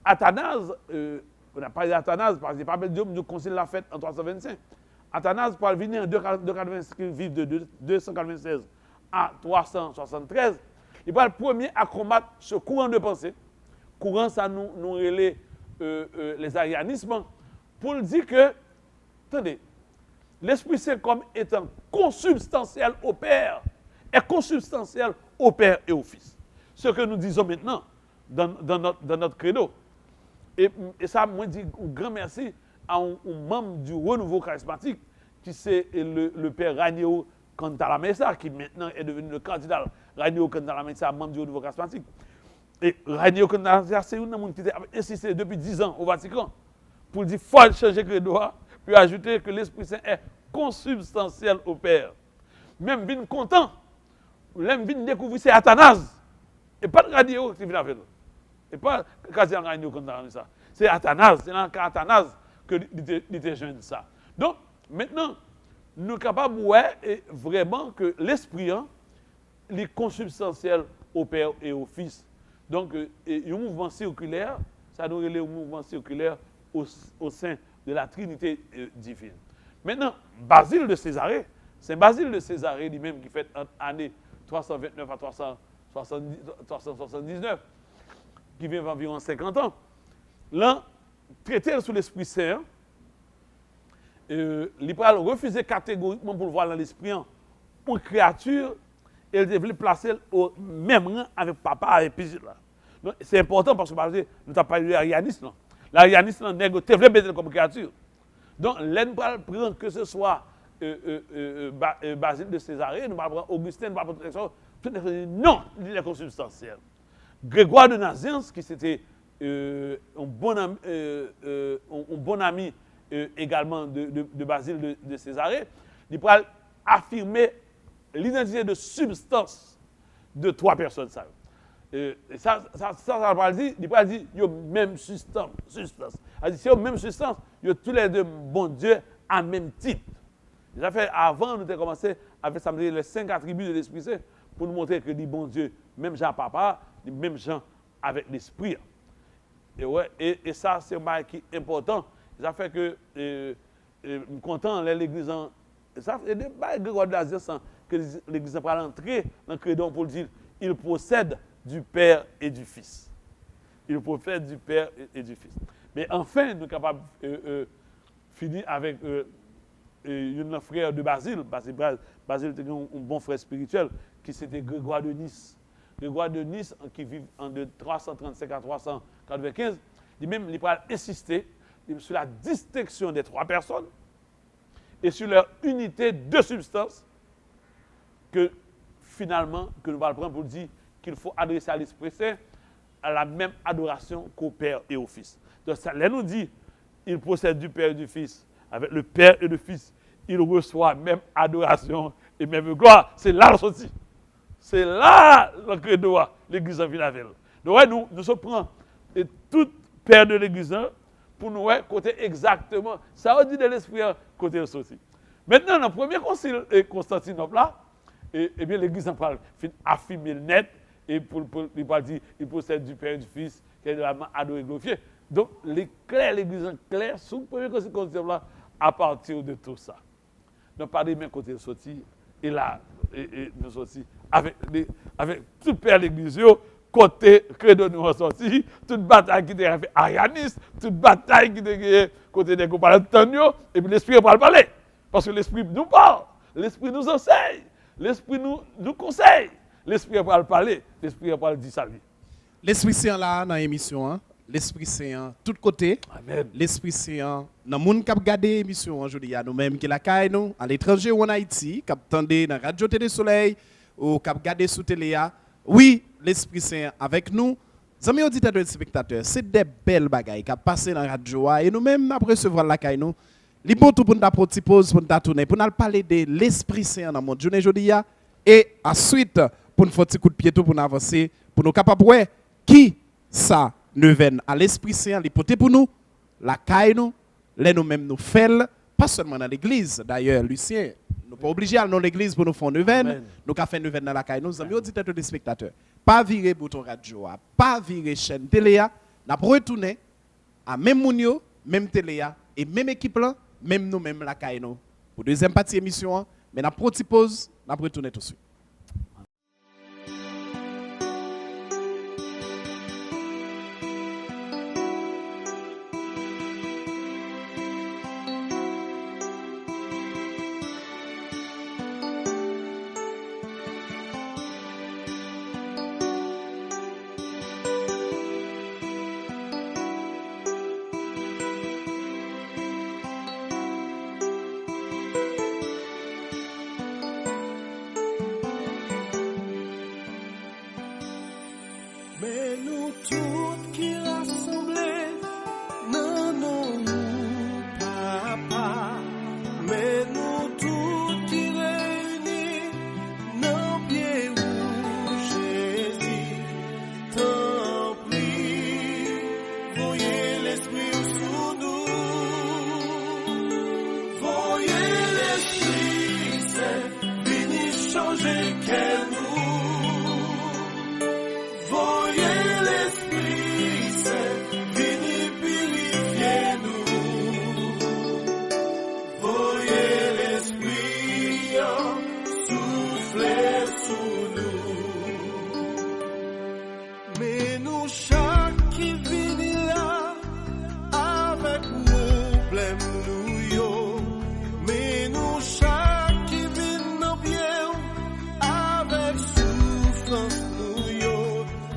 Athanase, on n'a pas parlé d'Athanase parce qu'il n'y a pas de concile l'a fait en 325. Athanase, pour venir en 296, vivre de 296 à 373, il va le premier à combattre ce courant de pensée. Courant, ça nous relève les arianismes, pour dire que, attendez, l'Esprit Saint comme étant consubstantiel au Père, est consubstantiel au Père et au Fils. Ce que nous disons maintenant dans notre credo. Et ça, moi, je dis un grand merci à un membre du renouveau charismatique, qui c'est le Père Raniero Cantalamessa, qui maintenant est devenu le candidat Raniero Cantalamessa, membre du renouveau charismatique. Et Raniero Cantalamessa, c'est un homme qui a insisté depuis 10 ans au Vatican pour dire qu'il faut changer le credo, puis ajouter que l'Esprit Saint est consubstantiel au Père. Même bien content, même bien découvrir c'est Athanase, et pas de Raniero qui vient avec nous. Et pas Casian Raniero Cantalamessa. C'est Athanase, c'est dans le cas Athanase qu'il était jeune ça. Donc, maintenant, nous sommes capables de voir vraiment que l'Esprit est consubstantiel au Père et au Fils. Donc, un mouvement circulaire, ça nous relève un mouvement circulaire au sein de la Trinité divine. Maintenant, Basile de Césarée, c'est Basile de Césarée lui-même qui fait entre année 329 à 379, qui vient d'environ 50 ans. Là, traité sous l'Esprit Saint, il va refuser catégoriquement pour le voir dans l'esprit une créature et il devait placer au même rang avec papa et puis là. Donc c'est important parce que nous avons parlé de l'arianisme. L'arianisme, c'est un nègre, tu veux mettre comme créature. Donc, l'un va prendre que ce soit Basile de Césarée, nous allons prendre Augustin, nous allons prendre tout non, il est consubstantiel. Grégoire de Nazianze, qui c'était un bon ami également de Basile de Césarée, il pourra affirmer l'identité de substance de 3 personnes. Ça va dire, il pourra dire, il y a même substance. C'est la même substance, il y a tous les deux bon Dieu à même titre. Ça fait avant, nous avons commencé avec ça, les 5 attributs de l'Esprit Saint pour nous montrer que dit bon Dieu, même Jean Papa, même Jean avec l'Esprit. Et ça, c'est un bail qui est important. Ça fait que je suis content, l'Église, ça fait des bails Grégoire de Nazianze que l'Église va entrer dans le credo pour dire il possède du Père et du Fils. Il possède du Père et du Fils. Mais enfin, nous sommes capables de finir avec un frère de Basile. Basile était un bon frère spirituel qui c'était Grégoire de Nice. Grégoire de Nice, qui vit de 335 à 395, lui-même, il va insister sur la distinction des 3 personnes et sur leur unité de substance que finalement, que nous allons prendre pour dire qu'il faut adresser à l'Esprit Saint à la même adoration qu'au Père et au Fils. Donc ça nous dit, il possède du Père et du Fils. Avec le Père et le Fils, il reçoit même adoration et même gloire. C'est là le sorti. C'est là le credo, l'Église en Villavelle. Donc nous prenons tout Père de l'Église pour nous côté exactement. Ça veut dire de l'Esprit côté le sorti. Maintenant, dans le premier concile Constantinople là, et bien l'Église en parle, affirmer net, et pour dire il possède du Père et du Fils, qui est de la main adoré et glorifié. Donc, l'Église claire, sous le premier concile Constantinople là, à partir de tout ça. Donc, par les mêmes côtés sortis, et là, et nous sortis, avec tout Père l'Église, côté credo nous ressorti, toute bataille qui était fait arianiste, toute bataille qui était côté des compagnons d'Antonio, et puis l'Esprit va parler. Parce que l'Esprit nous parle, l'Esprit nous enseigne, l'Esprit nous conseille, l'Esprit va parler, l'Esprit va dire sa vie. L'Esprit Saint là dans l'émission, hein? L'Esprit Saint tout côté. Amen. L'Esprit Saint dans monde qui a regardé l'émission aujourd'hui, nous-mêmes qui la caille nous à l'étranger ou en Haïti, qui attendait dans Radio Télé Soleil ou qui a regardé sous télé. Oui, l'Esprit Saint avec nous. Amis auditeurs et spectateurs, c'est des belles bagailles qui a passé dans la radio et nous-mêmes après recevoir la caille nous. Les bon tout pour nous apporter petite pause pour nous tourner pour nous parler de l'Esprit Saint dans mon journée aujourd'hui et ensuite pour nous faire un petit coup de pied pour nous avancer pour nous capables voir qui ça ne vienne à l'Esprit Saint l'hypothèse pour nous la caille nous les nous-mêmes nous faisons pas seulement dans l'église d'ailleurs Lucien nous pas obligés à aller dans l'église pour nous faire neuvaine nous ca faire neuvaine dans la caille nous amis auditeurs et spectateurs pas virer bouton radio pas virer chaîne télé n'a retourner à même mounio même télé et même équipe là même nous-mêmes la caille nous pour deuxième partie émission mais n'a pas de pause n'a retourner tout de suite.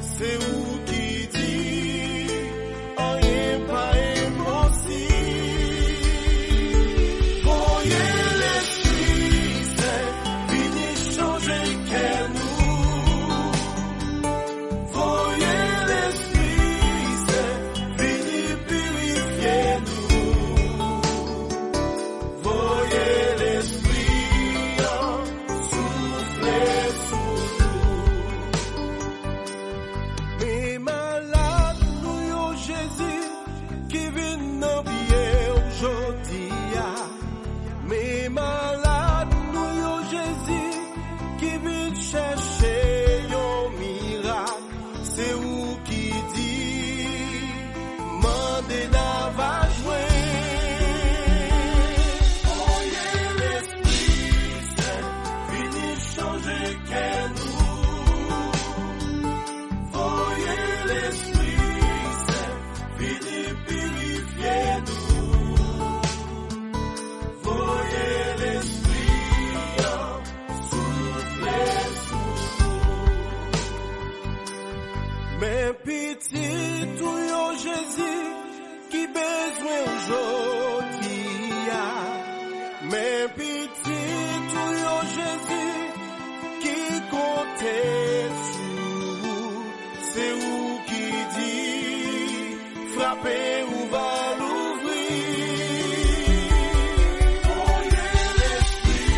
C'est où qui dit, oh, yeah, qui dit, mandez n'a va jouer. Voyez l'Esprit Saint, vini changer qu'est nous. Voyez l'Esprit Saint, vini purifier nous. Voyez l'Esprit souffler sous nous. Mais petit tout yo Jésus qui besoin aujourd'hui. Mais petit tout yo Jésus qui compte sur. C'est où qui dit frappez ou va l'ouvrir. Voyez l'Esprit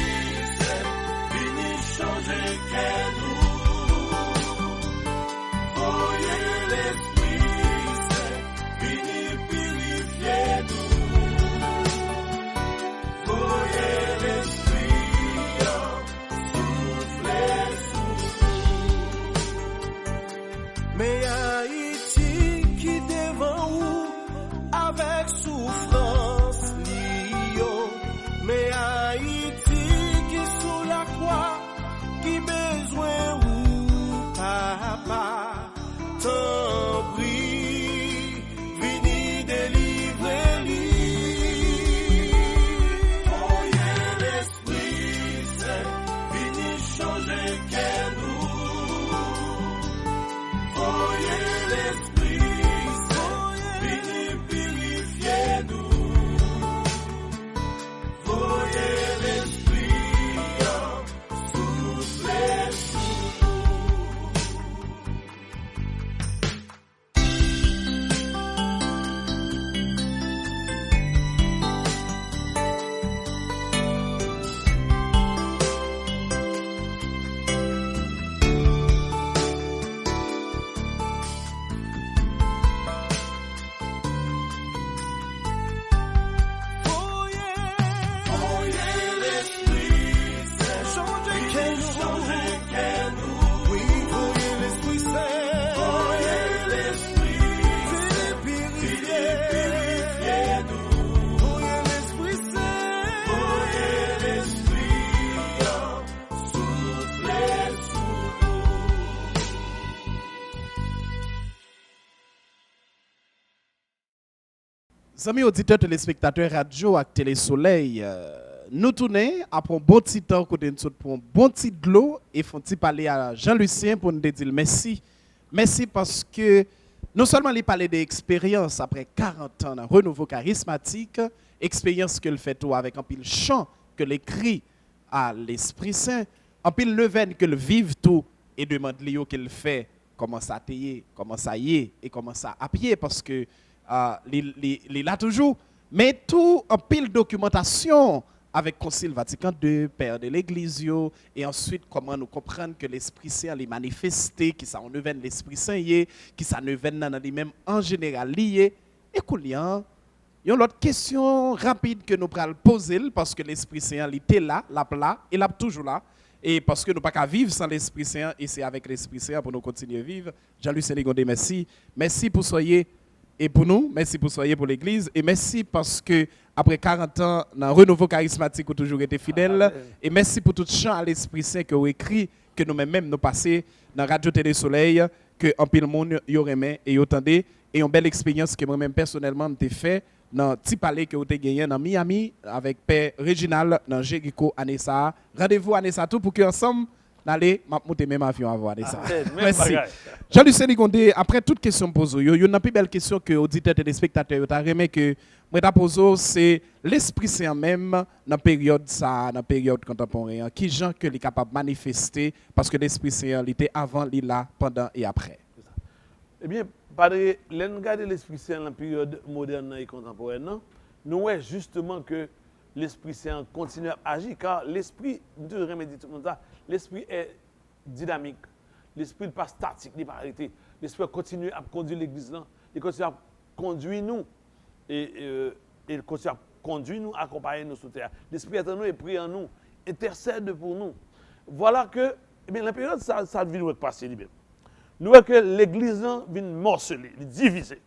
Saint, vini changer qu'est nous. Voyez l'Esprit Saint, vini purifier nous. Voyez l'Esprit souffler sous nous. Mais Haïti qui devant vous avec souffrance lio. Mais Haïti qui sous la croix qui besoin ou papa. Tant prie, vini délivrer lui. Voyez l'Esprit Saint, vini changer qu'est nous. Voyez l'Esprit Saint, vini purifier nous. Voyez l'Esprit souffler sous nous. Voyez l'Esprit Saint, changer qu'est nous. Oui, voyez l'Esprit Saint, voyez l'Esprit purifier nous. Voyez l'Esprit Saint, voyez l'Esprit souffler sous nous. Amis auditeurs, téléspectateurs, radio et télé soleil, nous tournons après un bon petit temps, côté nous pour un bon petit de l'eau et font parler à Jean-Lucien pour nous dire merci. Merci parce que non seulement il parlait d'expérience après 40 ans dans renouveau charismatique, expérience que le fait tout avec un pile chant que l'écrit à l'Esprit Saint, un pile levain que le vive tout et demande lui qu'il fait comment ça tailler, comment ça y est et comment ça appuyer parce que il a toujours, mais tout en pile documentation avec Concile Vatican II, Père de l'Église, et ensuite comment nous comprendre que l'Esprit Saint est manifesté, qui ça en neuvaine l'Esprit Saint y qui ça neuvaine dans lui-même en général lié. Et qu'il y a une autre question rapide que nous pourrons poser parce que l'Esprit Saint il était là, il est toujours là. Et parce que nous ne pouvons pas vivre sans l'Esprit Saint, et c'est avec l'Esprit Saint pour nous continuer à vivre. Jean-Luc Sénégonde, merci. Merci pour soyez et pour nous, merci pour soyez pour l'Église, et merci parce que après 40 ans, dans le renouveau charismatique, vous avez toujours été fidèle. Et merci pour tout chant à l'Esprit Saint que vous écrit, que nous-mêmes nous passons dans Radio Télé Soleil, que en pile monde y aimé et y attendez. Et une belle expérience que moi-même personnellement j'ai fait dans le petit palais que vous avez gagné dans Miami avec Père Réginal dans Jéricho, Anessa. Rendez-vous Anessa tout pour qu'ensemble, allez, monter même avion avant ça. Merci. Jean-Luc Sénégonde, après toute question posée, il y a une plus belle question que auditeurs et téléspectateurs ont aimé que moi posé, c'est l'Esprit Saint même dans la période contemporaine. Qui gens que est capable de manifester parce que l'Esprit Saint était avant, il là, pendant et après. Eh bien, Padre, regarder l'Esprit Saint dans la période moderne et contemporaine, nous voyons justement que l'Esprit Saint continue à agir, car l'Esprit, l'Esprit est dynamique, l'Esprit n'est pas statique, il n'est pas arrêté. L'Esprit continue à conduire l'Église, il continue à conduire nous, et il continue à conduire nous, accompagner nous sur terre. L'Esprit est en nous et prie en nous, intercède pour nous. Voilà que, eh bien, la période, ça devient passer. nous voyons que l'église vient morceler, diviser.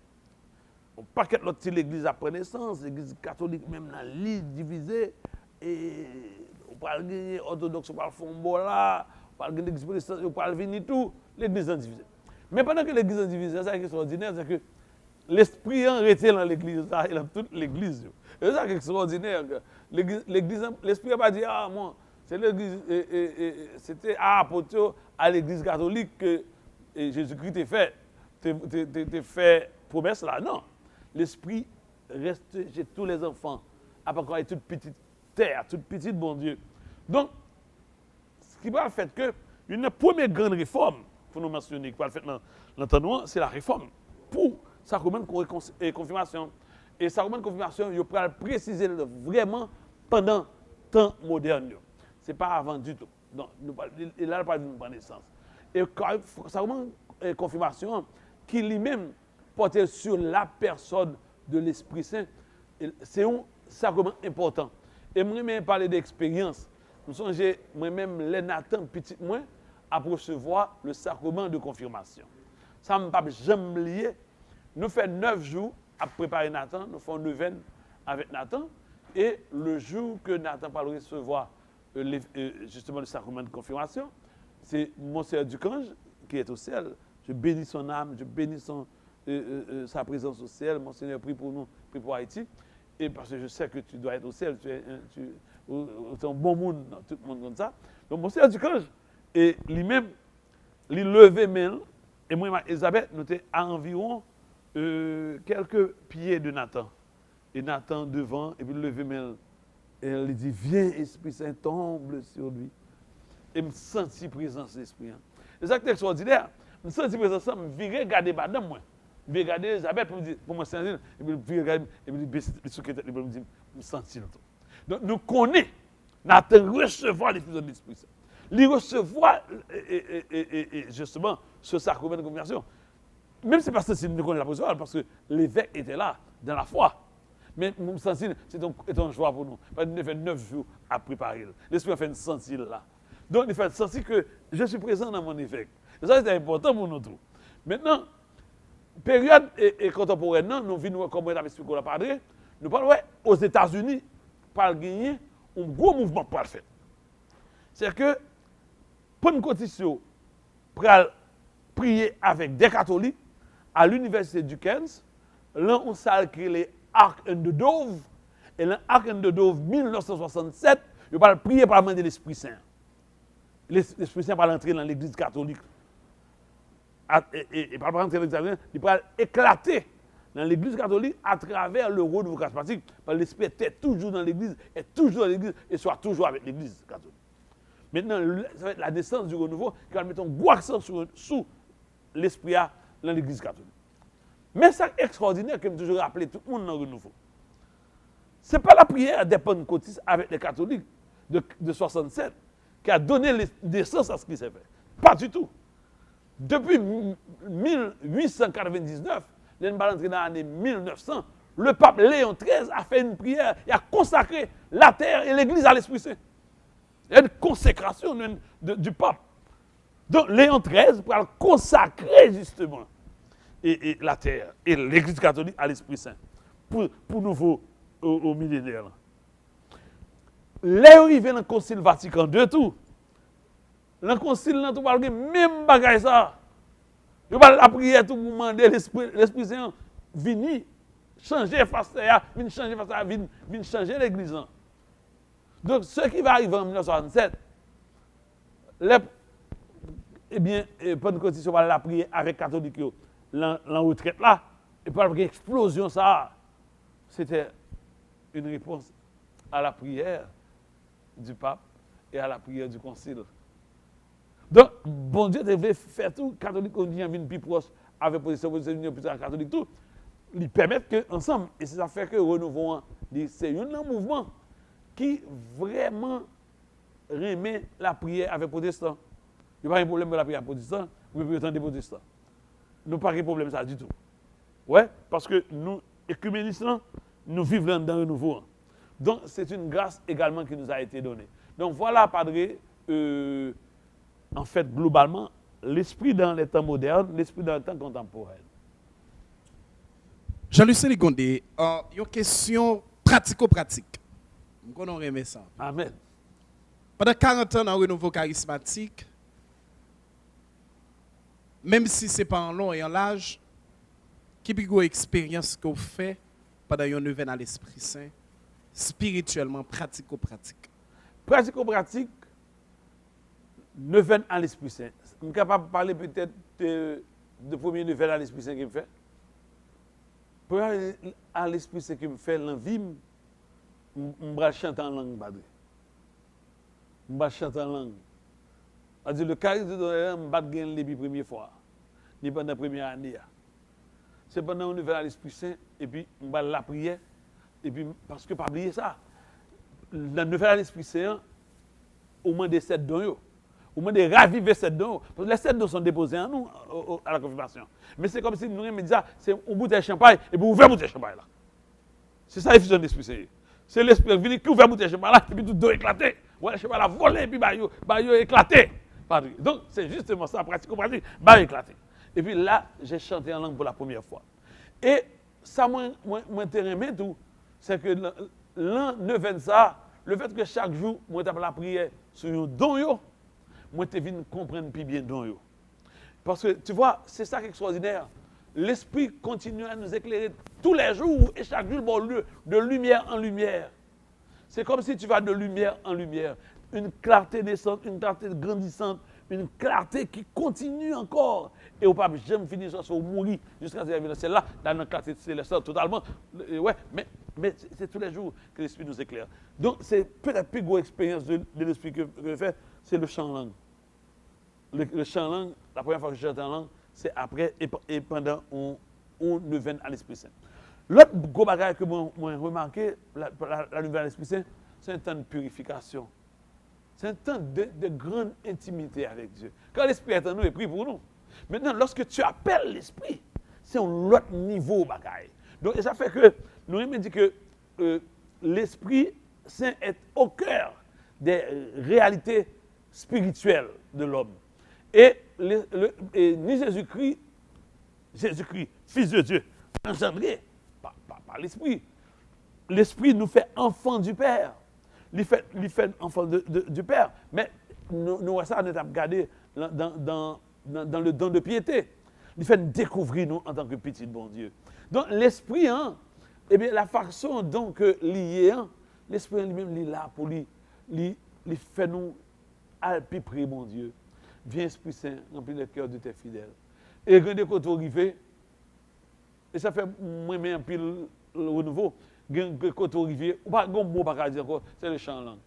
On paquet l'autre l'église après naissance, l'église catholique même dans l'île divisée et on parle gagner orthodoxe, on parle fombo là, on parle gagner l'église protestante, on parle venir tout, l'église est divisée. Mais pendant que l'église est divisée, c'est extraordinaire, c'est que l'esprit en resté dans l'église, ça il a toute l'église. C'est ça qui est extraordinaire. L'église, l'esprit n'a pas dit ah moi, c'est l'église c'était à l'église catholique que Jésus-Christ t'a fait promesse là. Non. L'esprit reste chez tous les enfants. Après qu'on ait toute petite terre, toute petite bon Dieu. Donc, ce qui va faire que une première grande réforme, pour nous mentionner, qui va faire dans l'entendement, c'est la réforme pour sacrement de confirmation. Et sacrement de confirmation, il faut préciser vraiment pendant le temps moderne. Ce n'est pas avant du tout. Donc, et là, on parle d'une naissance. Et sacrement de confirmation, qui lui-même porte sur la personne de l'Esprit Saint, c'est un sacrement important. Et moi-même, parler d'expérience. Nous sommes, moi-même, les Nathan, petit moi, à recevoir le sacrement de confirmation. Ça ne m'a pas jamais lié. Nous faisons 9 jours à préparer Nathan, nous faisons 9 avec Nathan, et le jour que Nathan va recevoir justement le sacrement de confirmation, c'est Monseigneur Ducange qui est au ciel. Je bénis son âme, je bénis sa présence au ciel. Monseigneur, prie pour nous, prie pour Haïti. Et parce que je sais que tu dois être au ciel, tu es un bon monde, tout le monde comme ça. Donc, Monseigneur Ducange, et lui-même, il levait main, et moi et Elisabeth, nous étions à environ quelques pieds de Nathan. Et Nathan devant, et puis il levait main. Et elle dit, viens, Esprit Saint, tombe sur lui. Et je me sentis présence de l'Esprit. C'est ça qui est extraordinaire. Je me sentis présence, je me virais regarder madame moi. Je vais regarder Elisabeth pour me dire, pour me sentir, et puis je regarder, et puis je me dire, je me sentis. Donc nous connaissons, Nathan recevoir l'Esprit de l'Esprit Saint. Il recevoir justement ce sacrement de confirmation. Même si c'est parce que c'est nous connaissons la position, parce que l'évêque était là, dans la foi. Mais mon sens, c'est un joie pour nous. Parce qu'il fait 9 jours à préparer. L'Esprit a fait une sentir là. Donc, il fait sentir que je suis présent dans mon évêque. Et ça, c'est important pour nous tous. Maintenant, période contemporaine, nous vivons comme on a expliqué qu'on a parlé. Nous parlons aux États-Unis, par gagner un gros mouvement pour le faire. C'est que, pour une condition, pour prier avec des catholiques à l'université du Kansas, là, on s'est créé les Ark and the Dove, et l'Ark and the Dove 1967, il va prier par la main de l'Esprit Saint. L'Esprit Saint va entrer dans l'église catholique. Et par entrer dans l'église catholique, il va éclater dans l'église catholique à travers le rôle de vos charismatique. Parce que l'Esprit était toujours dans l'église, est toujours dans l'église, et soit toujours avec l'église catholique. Maintenant, ça va être la naissance du renouveau qui va mettre un gros accent sous l'Esprit dans l'église catholique. Mais c'est extraordinaire que je toujours rappelé tout le monde dans le renouveau. Ce n'est pas la prière des pentecôtistes avec les catholiques de 67 qui a donné naissance à ce qui s'est fait. Pas du tout. Depuis 1899, dans l'année 1900, le pape Léon XIII a fait une prière et a consacré la terre et l'église à l'Esprit Saint. Il y a une consécration du pape. Donc Léon XIII va consacrer justement et la terre et l'église catholique à l'Esprit Saint pour nouveau au millénaire. L'arrivée dans le Concile Vatican II, tout. Dans le Concile, dans tout le même bagage ça. Je vais la prière tout pour demander l'Esprit Saint venir changer face à venir changer face à venir changer l'église. Donc ce qui va arriver en 1967, eh bien, Pentecôtiste va la prier avec catholique la retraite là, et puis avec explosion ça, c'était une réponse à la prière du pape et à la prière du concile. Donc, bon Dieu devait faire tout, catholique, on vient plus proche avec position plus catholique, tout, lui permettre que ensemble, et c'est ça fait que renouveau, c'est un mouvement qui vraiment remet la prière avec protestants. Il n'y a pas de problème avec la prière protestante, mais plus autant des protestants. Nous n'avons pas de problème ça du tout. Ouais, parce que nous, écuménistes, nous vivons dans le nouveau. Donc, c'est une grâce également qui nous a été donnée. Donc, voilà, Padre, en fait, globalement, l'esprit dans les temps modernes, l'esprit dans les temps contemporains. Jean-Luc Ligonde, une question pratico-pratique. Nous remet ça. Amen. Pendant 40 ans dans le renouveau charismatique, même si ce n'est pas en long et en large, quelle est l'expérience que vous faites pendant une neuvaine à l'Esprit Saint, spirituellement, pratico-pratique? Pratico-pratique, neuvaine à l'Esprit Saint. Je suis capable de parler peut-être de premier neuvaine à l'Esprit Saint qui me fait. Premier à l'Esprit Saint qui me fait l'envie, je vais chanter en langue, padre. Je vais chanter en langue. C'est-à-dire le charisme de Noël, je ne vais pas gagner les première fois, ni pendant la première année. C'est pendant une nouvelle à l'Esprit Saint, et puis je vais la prière, et puis parce que pas oublier ça. La nouvelle à l'Esprit Saint, au moins des 7 dons, au moins de raviver 7 dons. Parce que les 7 dons sont déposés en nous, à la confirmation. Mais c'est comme si nous me disions, c'est une bouteille de champagne, et puis ouvrir une bouteille de champagne là. C'est ça l'effusion de l'Esprit Saint. C'est l'Esprit qui vient qui ouvre une bouteille de champagne là, et puis tout doit éclater. Ouais, je sais pas, la voler, et puis bah éclater. Donc c'est justement ça, pratico-pratique, bah éclater. Et puis là, j'ai chanté en langue pour la première fois. Et ça m'intéresse tout, c'est que l'an neuvaine ça, le fait que chaque jour, moi tape la prière sur un don, moi te viens comprendre plus bien don. Parce que tu vois, c'est ça qui est extraordinaire. L'Esprit continue à nous éclairer tous les jours et chaque jour, bon, de lumière en lumière. C'est comme si tu vas de lumière en lumière. Une clarté naissante, une clarté grandissante, une clarté qui continue encore. Et au pape, j'aime finir ça sur mourir jusqu'à ce que celle-là, dans une clarté céleste totalement. Ouais, mais c'est tous les jours que l'Esprit nous éclaire. Donc, c'est peut-être la plus grosse expérience de l'Esprit que je fais, c'est le chant en langue. Le chant en langue, la première fois que je chante en langue, c'est après et pendant on neuvaine à l'Esprit Saint. L'autre gros bagage que moi remarqué, la neuvaine à l'Esprit Saint, c'est un temps de purification. C'est un temps de grande intimité avec Dieu. Quand l'Esprit est en nous, il prie pour nous. Maintenant, lorsque tu appelles l'Esprit, c'est un autre niveau bagaille. Donc, et ça fait que nous aimons dire que l'Esprit Saint est au cœur des réalités spirituelles de l'homme. Et ni Jésus-Christ, Fils de Dieu, engendré par l'Esprit. L'Esprit nous fait enfants du Père. Il fait enfants du Père. Mais nous ça, nous avons regardé dans le don de piété. Il fait découvrir nous en tant que petit bon Dieu. Donc l'Esprit, eh bien, la façon donc lié, l'Esprit lui-même, il est là pour lui fait nous à plus près, mon Dieu. Viens, Esprit Saint, remplis le cœur de tes fidèles. Et quand tu arrives, et ça fait moi-même un pile le renouveau, quand tu arrives, ou pas un mot pas dire encore, c'est le chant en langue.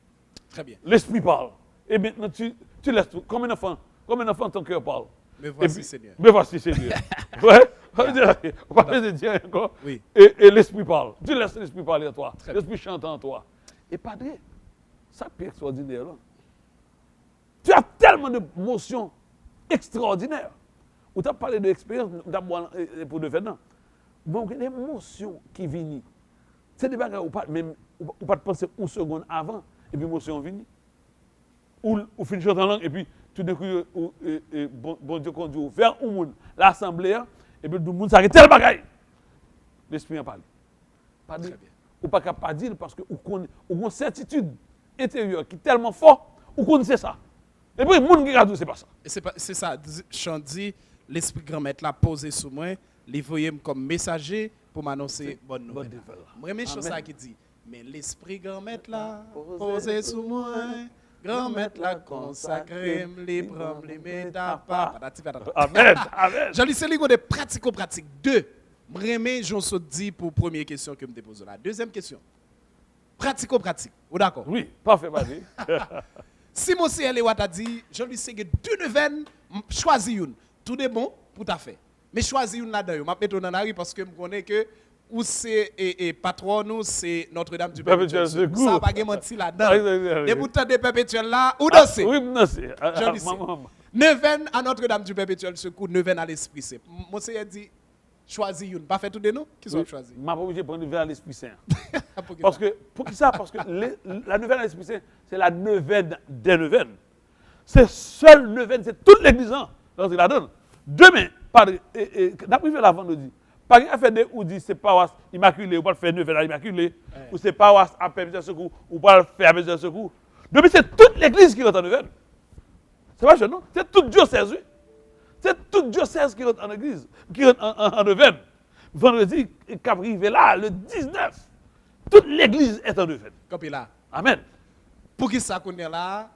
Très bien. L'Esprit parle. Et maintenant, tu laisses tout. Comme un enfant, ton cœur parle. Me voici, Seigneur. Me voici, Seigneur. Ouais. On va pas te dire encore. Oui. Et l'Esprit parle. Tu laisses l'Esprit parler à toi. L'Esprit chante en toi. Et Padre, ça c'est extraordinaire là. Tu as tellement de motions extraordinaires. On t'a parlé de l'expérience pour de faire. Bon, il y a des émotions qui viennent. C'est des bagages où pas penser une seconde avant, et puis l'émotion vient. Ou finit chanter en langue, et puis tout d'un coup, bon Dieu conduit vers l'assemblée, et puis tout le monde s'arrête tel bagaille. L'Esprit en parle. Pas dire. Ou pas capable de dire parce que ou une certitude intérieure qui est tellement forte, ou qu'on sait ça. Et puis, le monde qui regarde, c'est pas ça. C'est ça, Chant dit, l'Esprit grand-maître l'a posé sur moi, les voyait comme messager pour m'annoncer bonne nouvelle. Moi, je chose ça qui dit, mais l'Esprit grand-maître l'a posé sur moi, grand-maître l'a consacré, les prendre, les mettre à part. Amen, amen. Jean-Luc Ligonde, pratico-pratique. 2. Vraiment, j'en saute dit pour la première question que je me pose là. Deuxième question. Pratico-pratique. Vous d'accord? Oui, parfait, vas-y. Si mon CL a dit, je lui sais que 2 neuvaines, choisis une. Tout est bon pour ta fait. Mais choisis une là-dedans. Je vais mettre dans la rue parce que je connais que ou c'est patron, nous, c'est Notre-Dame du Perpétuel. Ça va pas mentir là-dedans. Et pour de Perpétuel là, ou danser? Oui, danser. Je lui sais. Neuvaine à Notre-Dame du Perpétuel secours, neuvaine à l'Esprit Saint. Mon CL dit, choisis une. Pas fait tout de nous? Qui sont choisis? Je ne suis pas obligé de prendre neuvaine à l'Esprit Saint. Parce que, pour qui ça? Parce que la neuvaine à l'Esprit Saint, c'est la neuvaine des neuvaines. C'est seule neuvaine, c'est toute l'église. rentrer là-dedans. Demain, d'après la vendredi, pas rien faire ou dit c'est paroisse immaculée, ou pas le faire neuve à l'immaculée, ou c'est paroisse à permission de secours, ou pas le faire à permission de secours. Depuis c'est toute l'église qui rentre en neuve. C'est pas jeune, non? C'est toute diocèse, oui. C'est toute diocèse qui rentre en église, qui rentre en neuvaine. Vendredi, cap arrivé là, le 19, toute l'église est en neuvaine. Comme là. Amen. Pour qui ça qu'on est là,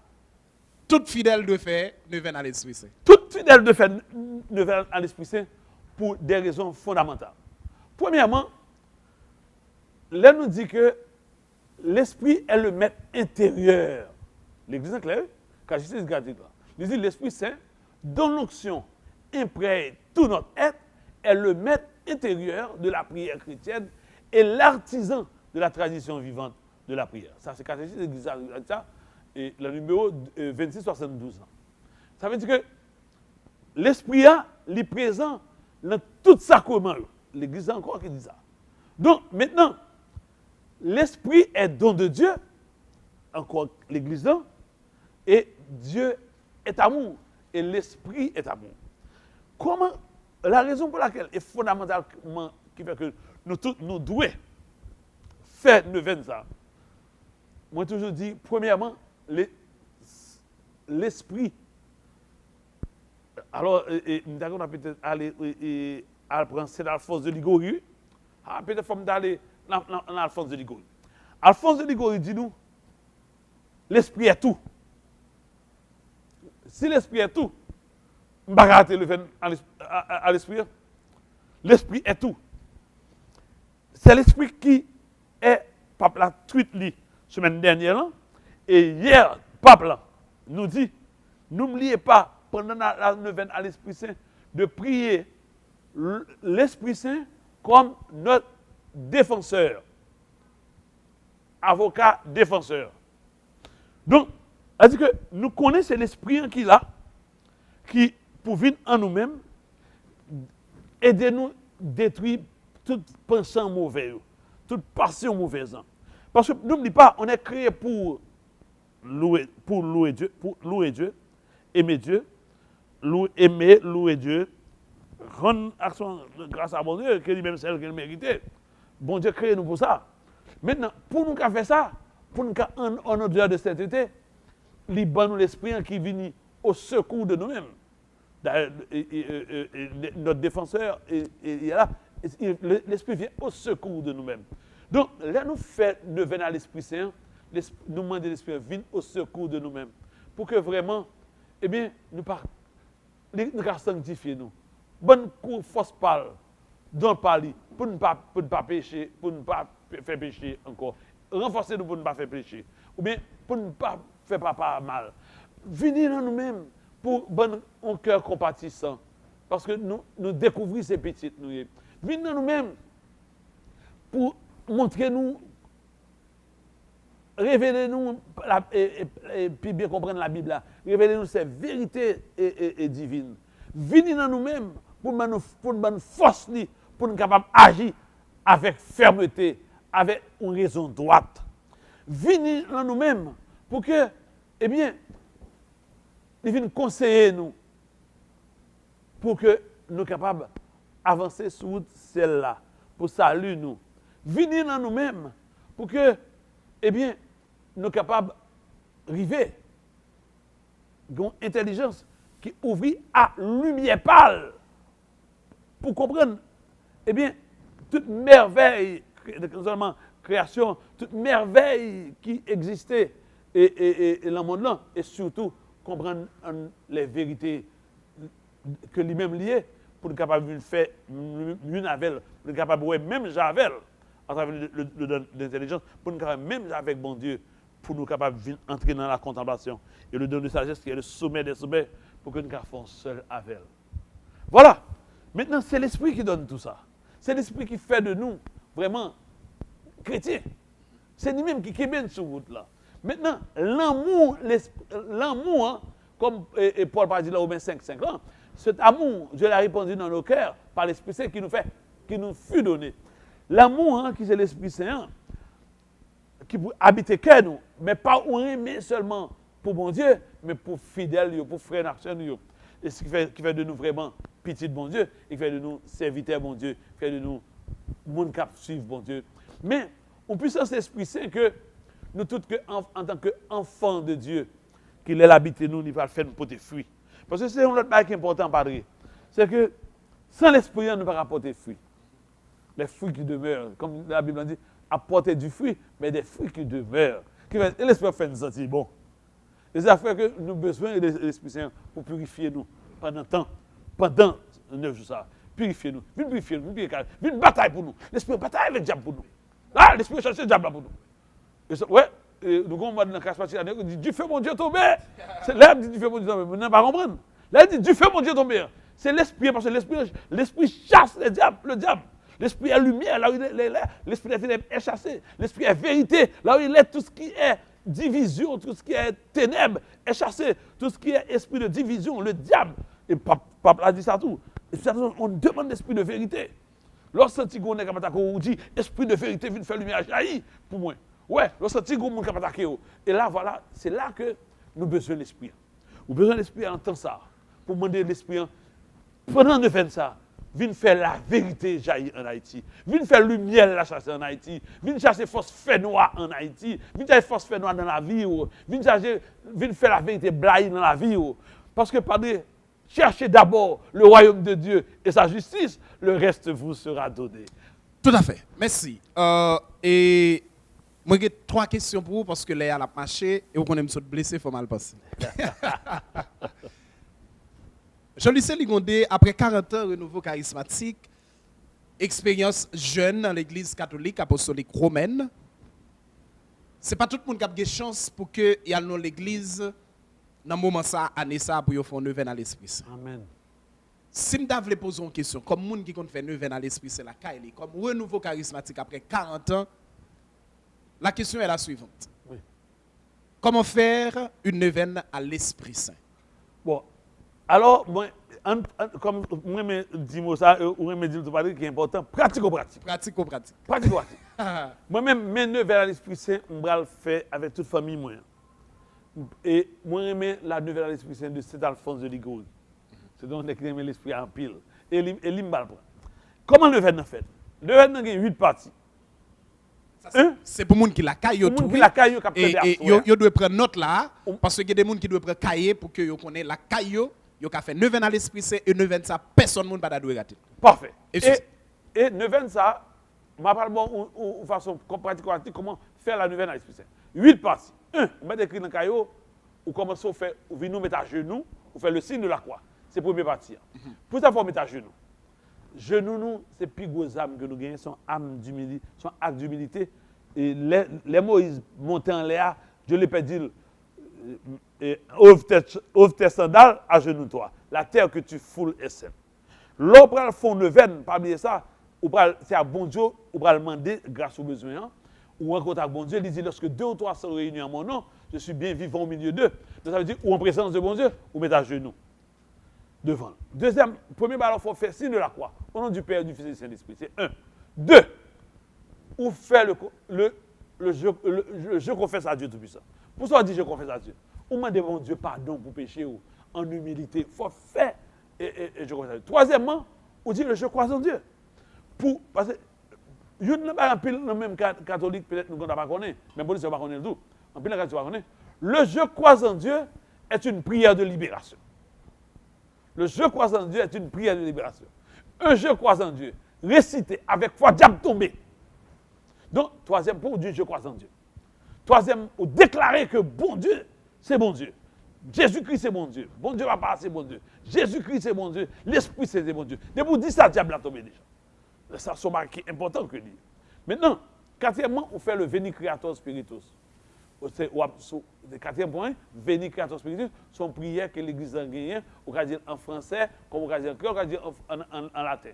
tout fidèle de fait ne vient à l'Esprit Saint. Tout fidèle de fait ne vient à l'Esprit Saint pour des raisons fondamentales. Premièrement, là nous dit que l'Esprit est le maître intérieur. L'Église est claire, car je sais ce il dit l'Esprit Saint, dont l'onction imprègne tout notre être, est le maître intérieur de la prière chrétienne et l'artisan de la tradition vivante de la prière. Ça, c'est catéchisme de l'Église, ça, et le numéro 2672. Ça veut dire que l'Esprit est présent dans tout sacrement. L'Église encore qui dit ça. Donc, maintenant, l'Esprit est don de Dieu, encore l'Église, et Dieu est amour, et l'Esprit est amour. Comment, la raison pour laquelle est fondamentalement qui fait que nous devons faire neuvaine ça, moi toujours dit, premièrement, l'Esprit. Alors, nous avons peut-être aller prendre c'est Alphonse de Ligorie. Peut-être faut d'aller dans Alphonse de Ligorie. Alphonse de Ligorie dit nous, l'Esprit est tout. Si l'Esprit est tout, on ne va pas rater le vin à l'Esprit. L'Esprit est tout. C'est l'Esprit qui est, pape la tweet la semaine dernière, et hier, pape là, nous dit, n'oubliez pas, pendant la neuvaine à l'Esprit Saint, de prier l'Esprit Saint comme notre défenseur. Avocat défenseur. Donc, c'est-à-dire que nous connaissons l'Esprit qui est là, qui, pour venir en nous-mêmes, aider-nous à détruire toute pensée mauvaise, toute passion mauvaise. Parce que n'oublie pas, on est créé pour louer Dieu, aimer Dieu, louer Dieu, rendre action grâce à bon Dieu, que lui-même celle qu'il méritait. Bon Dieu crée nous pour ça. Maintenant, pour nous faire ça, pour nous en odeur de sainteté, il nous l'Esprit qui vient au secours de nous-mêmes. Notre défenseur est là. L'Esprit vient au secours de nous-mêmes. Donc, là, nous faisons venir à l'Esprit Saint, nous demandons l'Esprit vienne au secours de nous-mêmes. Pour que vraiment, eh bien, nous sanctifier nous. Bonne cour force parle, dans le parler, pour ne pas pécher, pour ne pas faire pécher encore. Renforcer nous pour ne pas faire pécher. Ou bien, pour ne pas faire papa mal. Venez dans nous-mêmes pour un cœur compatissant. Parce que nous découvrons ces petites nous. Venez dans nous-mêmes pour montrer nous, révéler-nous, et puis bien comprendre la Bible là, révéler-nous ces vérités divines. Venez dans nous-mêmes pour nous force, pour nous capables d'agir avec fermeté, avec une raison droite. Venez dans nous-mêmes pour que, eh bien, ils viennent conseiller nous pour que nous soyons capables d'avancer sur celle-là, pour saluer nous. Venez dans nous-mêmes pour que, eh bien, nous soyons capables d'arriver à une intelligence qui ouvre à lumière pâle pour comprendre, eh bien, toute merveille, non seulement création, toute merveille qui existait dans le monde là, et surtout comprendre les vérités que lui-même lié pour être capable de faire mieux avec, pour être capable de voir même Javel à travers le don d'intelligence, pour être capable même avec bon Dieu, pour nous capables d'entrer dans la contemplation et le don de sagesse qui est le sommet des sommets pour que nous fassions seul avec elle. Voilà. Maintenant, c'est l'Esprit qui donne tout ça. C'est l'Esprit qui fait de nous vraiment chrétiens. C'est lui-même qui est sur route là. Maintenant, l'amour, hein, comme Paul parle dit là au Romains 5 ans, cet amour, Dieu l'a répandu dans nos cœurs par l'Esprit Saint qui nous fut donné. L'amour, hein, qui c'est l'Esprit Saint, qui pour habiter cœur nous, mais pas mais seulement pour bon Dieu, mais pour fidèles, pour frères nations. et ce qui fait de nous vraiment petits de bon Dieu, et qui fait de nous serviteurs bon Dieu, qui fait de nous monde qui suivent bon Dieu. Mais on puissance l'Esprit Saint que nous tous en tant qu'enfants de Dieu, qu'il est l'habité nous, il va faire nous porter fruit. Parce que c'est un autre bail qui est important, Padre. C'est que sans l'Esprit, nous ne pouvons pas porter fruit. Les fruits qui demeurent, comme la Bible dit, apporter du fruit, mais des fruits qui demeurent. Et l'Esprit fait nous sentir bon. Et ça fait que nous avons besoin de l'Esprit Saint pour purifier nous pendant 9 jours. Ça. Purifier-nous, viens purifier nous, viens bataille pour nous. L'Esprit bataille avec le diable pour nous. Là, l'Esprit cherche le diable pour nous. Et ça, ouais, nous avons dans le charismatique, on dit du feu mon Dieu tombé. C'est là, dit du feu mon Dieu tombé, mais nous ne pas comprendre. Là, il dit du feu mon Dieu tombé. C'est l'Esprit, parce que l'Esprit chasse le diable. L'Esprit est lumière, là où il est, l'Esprit est chassé. L'Esprit est vérité, là où il est, tout ce qui est division, tout ce qui est ténèbres est chassé. Tout ce qui est esprit de division, le diable. Et Papa a dit ça tout. Et on demande l'esprit de vérité. Lorsque tu on dit esprit de vérité, vient faire lumière jaillit pour moi. Ouais, lorsque tu attaqué. Et là, voilà, c'est là que nous avons besoin de l'esprit. Nous avons besoin de l'esprit en temps ça. Pour demander l'esprit, pendant de faire ça, viens faire la vérité jaillir en Haïti. Viens faire lumière la chasser en Haïti. Viens chasser force fait noir en Haïti. Viens chasser force fait noir dans la vie. Viens faire la vérité blaye dans la vie. Parce que, Padre, cherchez d'abord le royaume de Dieu et sa justice, le reste vous sera donné. Tout à fait. Merci. Et moi, j'ai 3 questions pour vous parce que Léa a marché et vous connaissez me blessé, il faut mal passer. Jean-Lucien Ligondé, après 40 ans, renouveau charismatique, expérience jeune dans l'église catholique apostolique romaine. Ce n'est pas tout le monde qui a de chance pour que y ait dans l'église dans le moment ça, année ça, pour faire 9 ans dans l'esprit saint. Amen. Si je voulais poser une question, comme monde qui compte faire 9 ans dans l'esprit saint, la Kaili, comme renouveau charismatique après 40 ans, la question est la suivante. Oui. Comment faire une neuvaine à l'esprit saint? Bon, alors, moi, comme moi me dis ça, ou me dis tout qui est important, pratico-pratique. Pratico-pratique. Pratico-pratique. Moi-même, mes 9 ans à l'esprit saint, je vais le faire avec toute famille moi. Et moi, j'aime la nouvelle à l'Esprit Saint de Saint-Alphonse de Liguori. C'est donc que j'aime l'Esprit en pile. Et il me comment le fait? Le fait a 8 parties. C'est pour les gens qui la caillent. Pour les gens qui la caillent, et ils doivent prendre note là, parce qu'il y a des gens qui doivent prendre cahier pour que vous connaissent la caille. Ils ont fait 9 ans à l'Esprit Saint et 9 ans ça, personne ne doit rater. Parfait. Et 9 ans ça, je vais parler de façon pratique comment faire la nouvelle à l'Esprit Saint. 8 parties. 1, on met écrit dans le caillot, ou commence à faire, ou nous mettre à genoux, ou faire le signe de la croix. C'est la première partie. Pour ça, il faut mettre à genoux. Genoux, nous, c'est plus gros âmes que nous gagnons, sont âmes d'humilité, sont actes d'humilité. Et les Moïse montaient en l'air, Dieu les peut dire, ouvre tes sandales, à genoux toi. La terre que tu foules est saine. L'autre, le fond de veine, pas oublier ça, c'est à bon Dieu, ou va demander grâce aux besoins. Ou en contact avec bon Dieu, il dit lorsque 2 ou 3 sont réunis en mon nom, je suis bien vivant au milieu d'eux. Donc ça veut dire, ou en présence de bon Dieu, ou mettre à genoux devant. Deuxième, premier ballon, il faut faire signe de la croix. Au nom du Père, du Fils et du Saint-Esprit. C'est 1. 2. Ou faire je confesse à Dieu Tout-Puissant. Pour ça, on dit je confesse à Dieu. Ou demande mon Dieu pardon pour pécher ou en humilité. Il faut faire et je confesse à Dieu. Troisièmement, on dit je crois en Dieu. Parce que je ne sais pas un même catholique, peut-être nous ne pas connaître, mais bon, nous ne pas connaître tout. En pile, pas connaître. Le je crois en Dieu est une prière de libération. Le je crois en Dieu est une prière de libération. Un je crois en Dieu, récité avec foi, diable tombé. Donc, troisième, pour dire je crois en Dieu. Troisième, pour déclarer que bon Dieu, c'est bon Dieu. Jésus-Christ, c'est bon Dieu. Bon Dieu, papa, c'est bon Dieu. Jésus-Christ, c'est bon Dieu. L'Esprit, c'est bon Dieu. Dès vous dites ça, diable a tombé déjà. Ça, c'est important que dire. Maintenant, quatrièmement, on fait le Veni Creator Spiritus. Le quatrième point, Veni Creator Spiritus, son prière que l'Église a gagné, on va dire en français, comme on va dire en créole, on va dire en latin.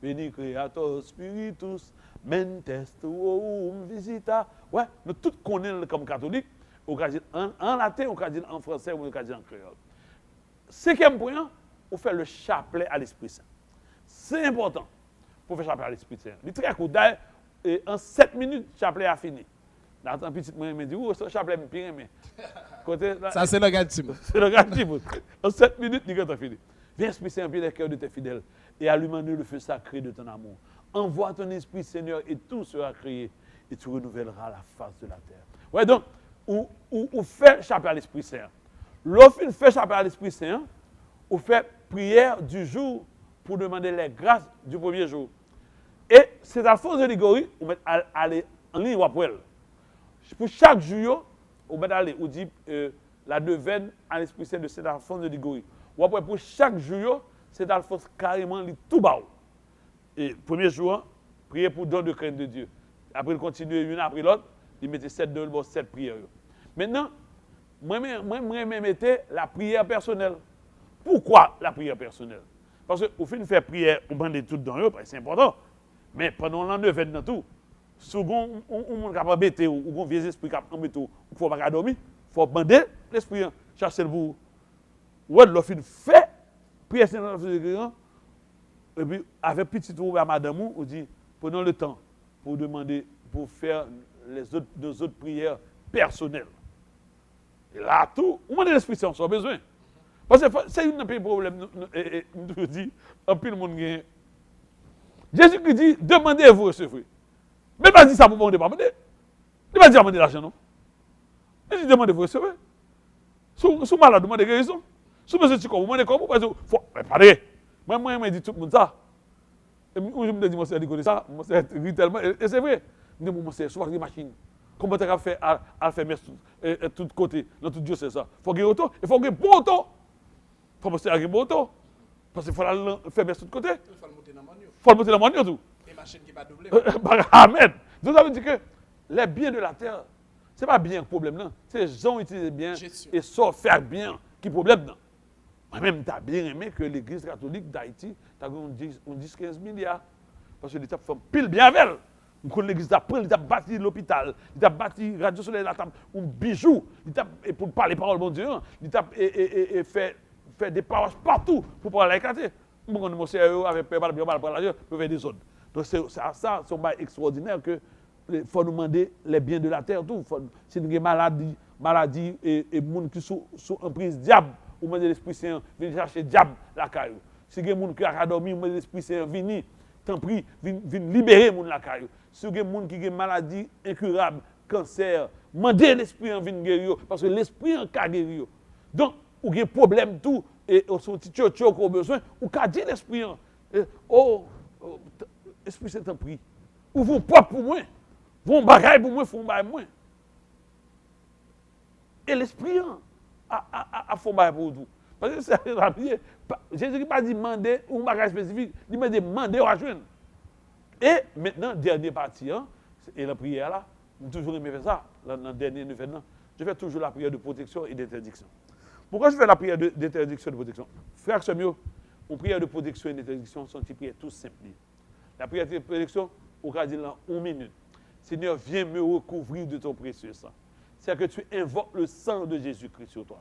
Veni Creator Spiritus, mentes tuum visita. Ouais, nous tous connaissons comme catholiques, on va dire en latin, on va dire en français, on va dire en créole. Cinquième point, on fait le chapelet à l'Esprit Saint. C'est important pour faire chapelet à l'Esprit Saint. Il est très court. D'ailleurs, en 7 minutes, le chapelet a fini. Dans un petit moment, il me dit, ce chapelet me pire, mais. Ça, c'est le gars de Timon. C'est le gars de Timon. En 7 minutes, il a fini. Viens, Esprit Saint, emplis les cœurs de tes fidèles et allume-nous le feu sacré de ton amour. Envoie ton Esprit, Seigneur, et tout sera créé et tu renouvelleras la face de la terre. Ouais, donc, on fait chapelet à l'Esprit Saint. Lorsqu'on fait chapelet à l'Esprit Saint, on fait prière du jour pour demander les grâces du premier jour. Et c'est Alphonse de Ligori, on met aller en ligne ou après. Pour chaque jour, on met aller, on dit la neuvaine à l'Esprit Saint de Saint Alphonse de Ligori. Ou après, pour chaque jour, Saint Alphonse carrément lit tout bas. Et premier jour, prier pour don de crainte de Dieu. Après, il continue une après l'autre, il mettait 7 de 7 prières. Maintenant, moi, mettais la prière personnelle. Pourquoi la prière personnelle? Parce qu'au fin de faire prière, on bande tout dans eux, c'est important. Mais pendant l'an 9 dans tout, si on est capable de mettre, ou on vieux esprit capable de mettre, il ne faut pas dormir, il faut bander l'esprit, chercher le bout. Ouais, l'offre fait, prière personnelle, et puis avec petit tour à madame, on dit, prenons le temps pour demander, pour faire nos autres prières personnelles. Et là, tout, on demande l'Esprit Saint, on a besoin. Parce que c'est un peu problème, je dis, un peu le monde gagne. Jésus qui dit, demandez et vous recevrez. Mais pas dit ça pour demander, pas demander. Il ne va pas dire demander l'argent, non. Il dit demandez et vous recevrez. Si malade, demandez guérison. Si vous êtes comme vous demandez comment, parce que, mais parlez. Moi, je dis tout le monde ça. Et je me dis, mon frère, dit ça, mon frère rit tellement, et c'est vrai. Je dis, mon frère, souvent des machines. Comment tu as fait à faire de tous côtés, dans tout Dieu, c'est ça. Il faut gagner auto, il faut gagner bon auto. Il faut penser à gagner bon auto. Parce qu'il faut faire de tous côtés. Il faut le monter dans le manio. Il faut le monter dans le manio tout. Et machine qui va doubler. Amen. Donc ça veut dire que les biens de la terre, ce n'est pas bien le problème là. C'est les gens utilisent bien et savent faire bien qui est le problème là. Moi-même, tu as bien aimé que l'église catholique d'Haïti, tu as 10-15 milliards. Parce que l'État fait pile bien avec elle. L'église a pris, il a bâti l'hôpital, il a bâti Radio Soleil, il a un bijou, et pour parler parole de Dieu, il a fait des paroles partout pour parler avec la Mon monsieur avait peur de parler pour faire des autres. Donc c'est ça, c'est extraordinaire que il faut nous demander les biens de la terre. Tout. Si nous avons maladie et les gens qui sont en prise diable, ou même l'Esprit Saint vient chercher diable la caillou. Si les gens qui ont dormi, ou même l'Esprit Saint vient, tant pis, vient libérer les gens la caillou. Si vous avez des gens qui ont une maladie incurable, cancer, demandez l'esprit en vin guérir, parce que l'esprit en cas guérir. Donc, vous avez un problème tout, et vous avez un petit qui a besoin, vous avez dit l'esprit en. Esprit c'est un prix. Ou vous propre pour moi. Vous bagaille pour moi, vous bagaille moi. Et l'esprit a fait bagaille pour vous. Parce que c'est rapide. Jésus n'a pas dit demander un bagage spécifique, il m'a dit demander à joindre. Et maintenant, dernière partie, et la prière là, j'ai toujours aimé faire ça, dans le dernier événement. Je fais toujours la prière de protection et d'interdiction. Pourquoi je fais la prière d'interdiction et de protection? Frère, c'est mieux. Une prière de protection et d'interdiction sont des prières tout simples. La prière de protection, on va dire là, 1 minute. Seigneur, viens me recouvrir de ton précieux sang. C'est-à-dire que tu invoques le sang de Jésus-Christ sur toi.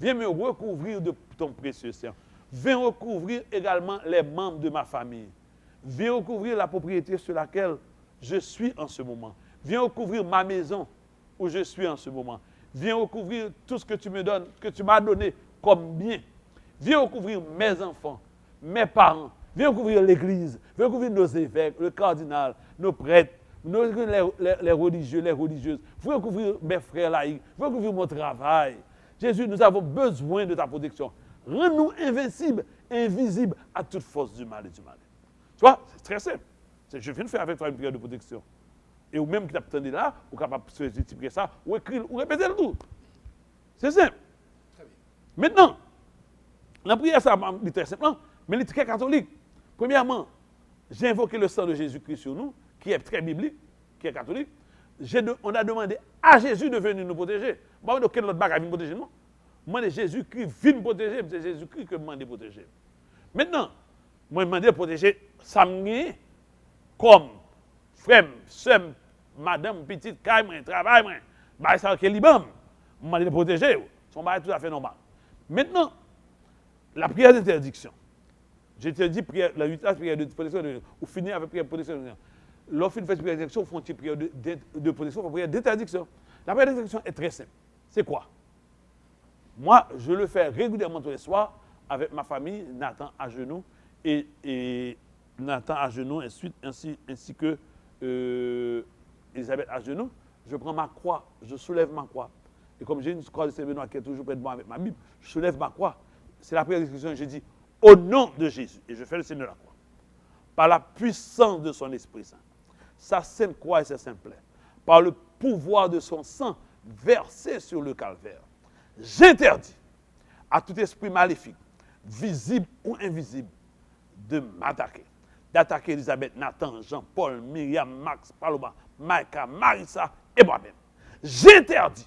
Viens me recouvrir de ton précieux sang. Viens recouvrir également les membres de ma famille. Viens recouvrir la propriété sur laquelle je suis en ce moment. Viens recouvrir ma maison où je suis en ce moment. Viens recouvrir tout ce que tu me donnes, que tu m'as donné comme bien. Viens recouvrir mes enfants, mes parents. Viens recouvrir l'église. Viens recouvrir nos évêques, le cardinal, nos prêtres, les religieux, les religieuses. Viens recouvrir mes frères laïcs. Viens recouvrir mon travail. Jésus, nous avons besoin de ta protection. Rends-nous invincibles, invisibles à toute force du mal et du mal. Tu vois, c'est très simple. Je viens de faire avec toi une prière de protection. Et ou même qui t'attendait là, ou capable de multiplier ça, ou écrire, ou répéter le tout. C'est simple. Très bien. Maintenant, la prière, ça est très simple, mais elle est très catholique. Premièrement, j'ai invoqué le sang de Jésus-Christ sur nous, qui est très biblique, qui est catholique. On a demandé à Jésus de venir nous protéger. Bon, de quel autre bagage vient nous protéger, non? Moi, c'est Jésus-Christ vient nous protéger, c'est Jésus-Christ que je demande de protéger. Maintenant, moi, je demande de protéger Samni comme frère, soeur, madame, petite, caille, travail, bah, ça qui est libre. Je demande de protéger. Son bail tout à fait normal. Maintenant, la prière d'interdiction. J'ai dit la 8 prière de protection, ou finir avec prière de protection. Lorsqu'on fait prière d'interdiction, on fait une prière de protection, on fait prière d'interdiction. La prière d'interdiction est très simple. C'est quoi? Moi, je le fais régulièrement tous les soirs avec ma famille, Nathan à genoux, et Nathan à genoux, ainsi que Elisabeth à genoux. Je prends ma croix, je soulève ma croix. Et comme j'ai une croix de Saint-Benoît qui est toujours près de moi avec ma Bible, je soulève ma croix. C'est la prière d'exclusion, je dis au nom de Jésus. Et je fais le signe de la croix. Par la puissance de son Esprit Saint. Sa sainte croix et ses saints plaies. Par le pouvoir de son sang versé sur le calvaire. J'interdis à tout esprit maléfique, visible ou invisible, de m'attaquer. D'attaquer Elisabeth, Nathan, Jean-Paul, Myriam, Max, Paloma, Maïka, Marissa et moi-même. J'interdis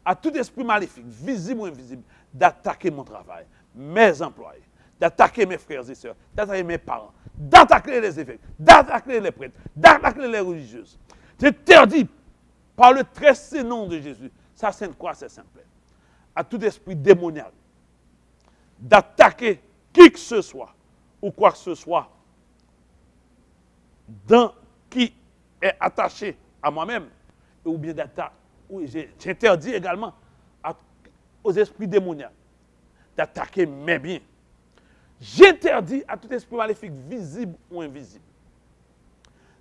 à tout esprit maléfique, visible ou invisible, d'attaquer mon travail, mes employés, d'attaquer mes frères et sœurs, d'attaquer mes parents, d'attaquer les évêques, d'attaquer les prêtres, d'attaquer les religieuses. J'interdis par le très saint nom de Jésus, sa sainte croix, c'est simple, à tout esprit démoniaque, d'attaquer qui que ce soit ou quoi que ce soit dans qui est attaché à moi-même, ou bien d'attaquer. J'interdis également aux esprits démoniaques d'attaquer mes biens. J'interdis à tout esprit maléfique, visible ou invisible,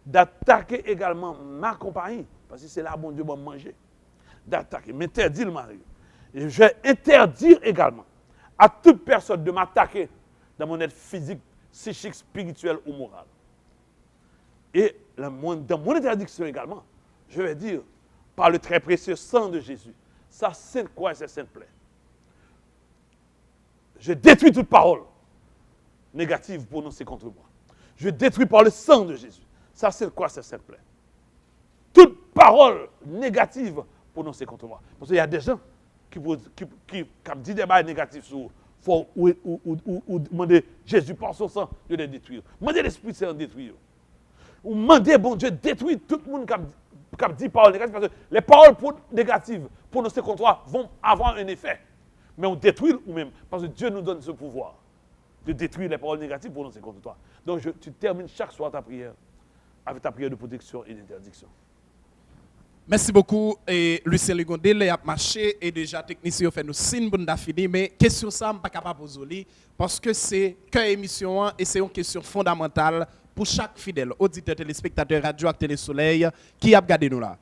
d'attaquer également ma compagnie, parce que c'est là bon Dieu va manger. D'attaquer, m'interdit le mari. Et je vais interdire également à toute personne de m'attaquer dans mon être physique, psychique, spirituel ou moral. Et dans mon interdiction également, je vais dire, par le très précieux sang de Jésus, sa sainte croix et ses saintes plaies, je détruis toute parole négative prononcée contre moi. Je détruis par le sang de Jésus, sa sainte croix et ses saintes plaies, toute parole négative prononcée contre moi. Parce qu'il y a des gens qui disent des choses négatives sur ou demander Jésus par son sang de les détruire. Demandez l'Esprit Saint de détruire. Ou demandez, bon Dieu, détruire tout le monde qui dit paroles négatives, parce que les paroles négatives prononcées contre toi vont avoir un effet. Mais on détruit ou même, parce que Dieu nous donne ce pouvoir de détruire les paroles négatives prononcées contre toi. Donc tu termines chaque soir ta prière avec ta prière de protection et d'interdiction. Merci beaucoup. Et Lucien Ligondel a marché et déjà technicien fait nous signe pour nous finir. Mais question ça, je ne suis pas capable de poser parce que c'est qu'une émission et c'est une question fondamentale pour chaque fidèle auditeur, téléspectateur, radio, Télé Soleil qui a regardé nous là.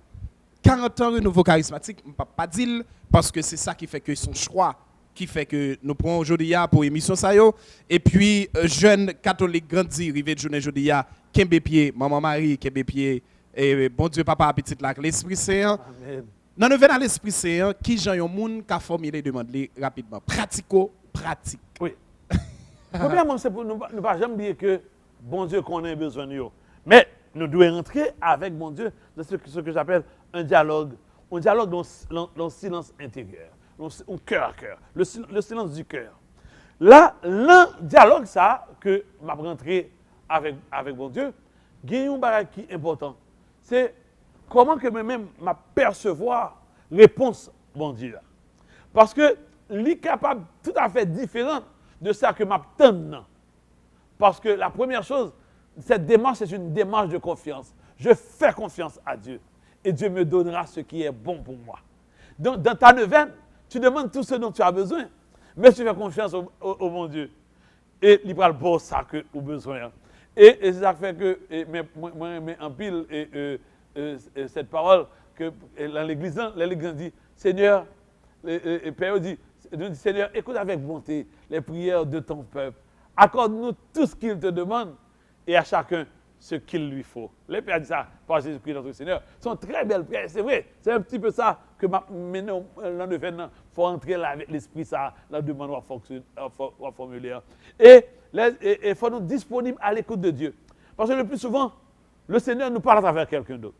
40 ans de nouveau charismatique, je ne peux pas dire parce que c'est ça qui fait que son choix, qui fait que nous prenons aujourd'hui pour l'émission ça yo. Et puis, jeune catholique grandi, arrivé de journée aujourd'hui, Kembe Pied, maman Marie, Kembe Pied. Et bon Dieu, papa, petite là, l'Esprit Saint. Amen. Dans le dans l'Esprit Saint, qui j'ai un monde qui a formulé demande rapidement. Pratico-pratique. Oui. Premièrement, c'est pour nous ne pas jamais oublier que bon Dieu qu'on a besoin de nous. Mais nous devons entrer avec bon Dieu dans ce que j'appelle un dialogue dans le silence intérieur, un cœur à cœur, le silence du cœur. Là, le dialogue ça que m'a rentré avec bon Dieu, il y a un bagage qui est important. C'est comment que moi-même m'apercevoir réponse bon Dieu. Parce que l'est capable tout à fait différent de ça que m'attend. Parce que la première chose, cette démarche c'est une démarche de confiance. Je fais confiance à Dieu et Dieu me donnera ce qui est bon pour moi. Donc dans ta neuvaine, tu demandes tout ce dont tu as besoin, mais tu fais confiance au bon Dieu. Et il prend le bon ça que tu as besoin. Et ça fait que, mais en pile, cette parole que dans l'église dit, Seigneur, et Père dit, Seigneur, écoute avec bonté les prières de ton peuple. Accorde-nous tout ce qu'il te demande et à chacun ce qu'il lui faut. Les Pères disent ça par Jésus-Christ notre Seigneur. Ce sont très belles prières, c'est vrai. C'est un petit peu ça que maintenant, l'an de il faut entrer là avec l'esprit, ça, la demande à formuler. Et il faut nous disponibles à l'écoute de Dieu. Parce que le plus souvent, le Seigneur nous parle à travers quelqu'un d'autre.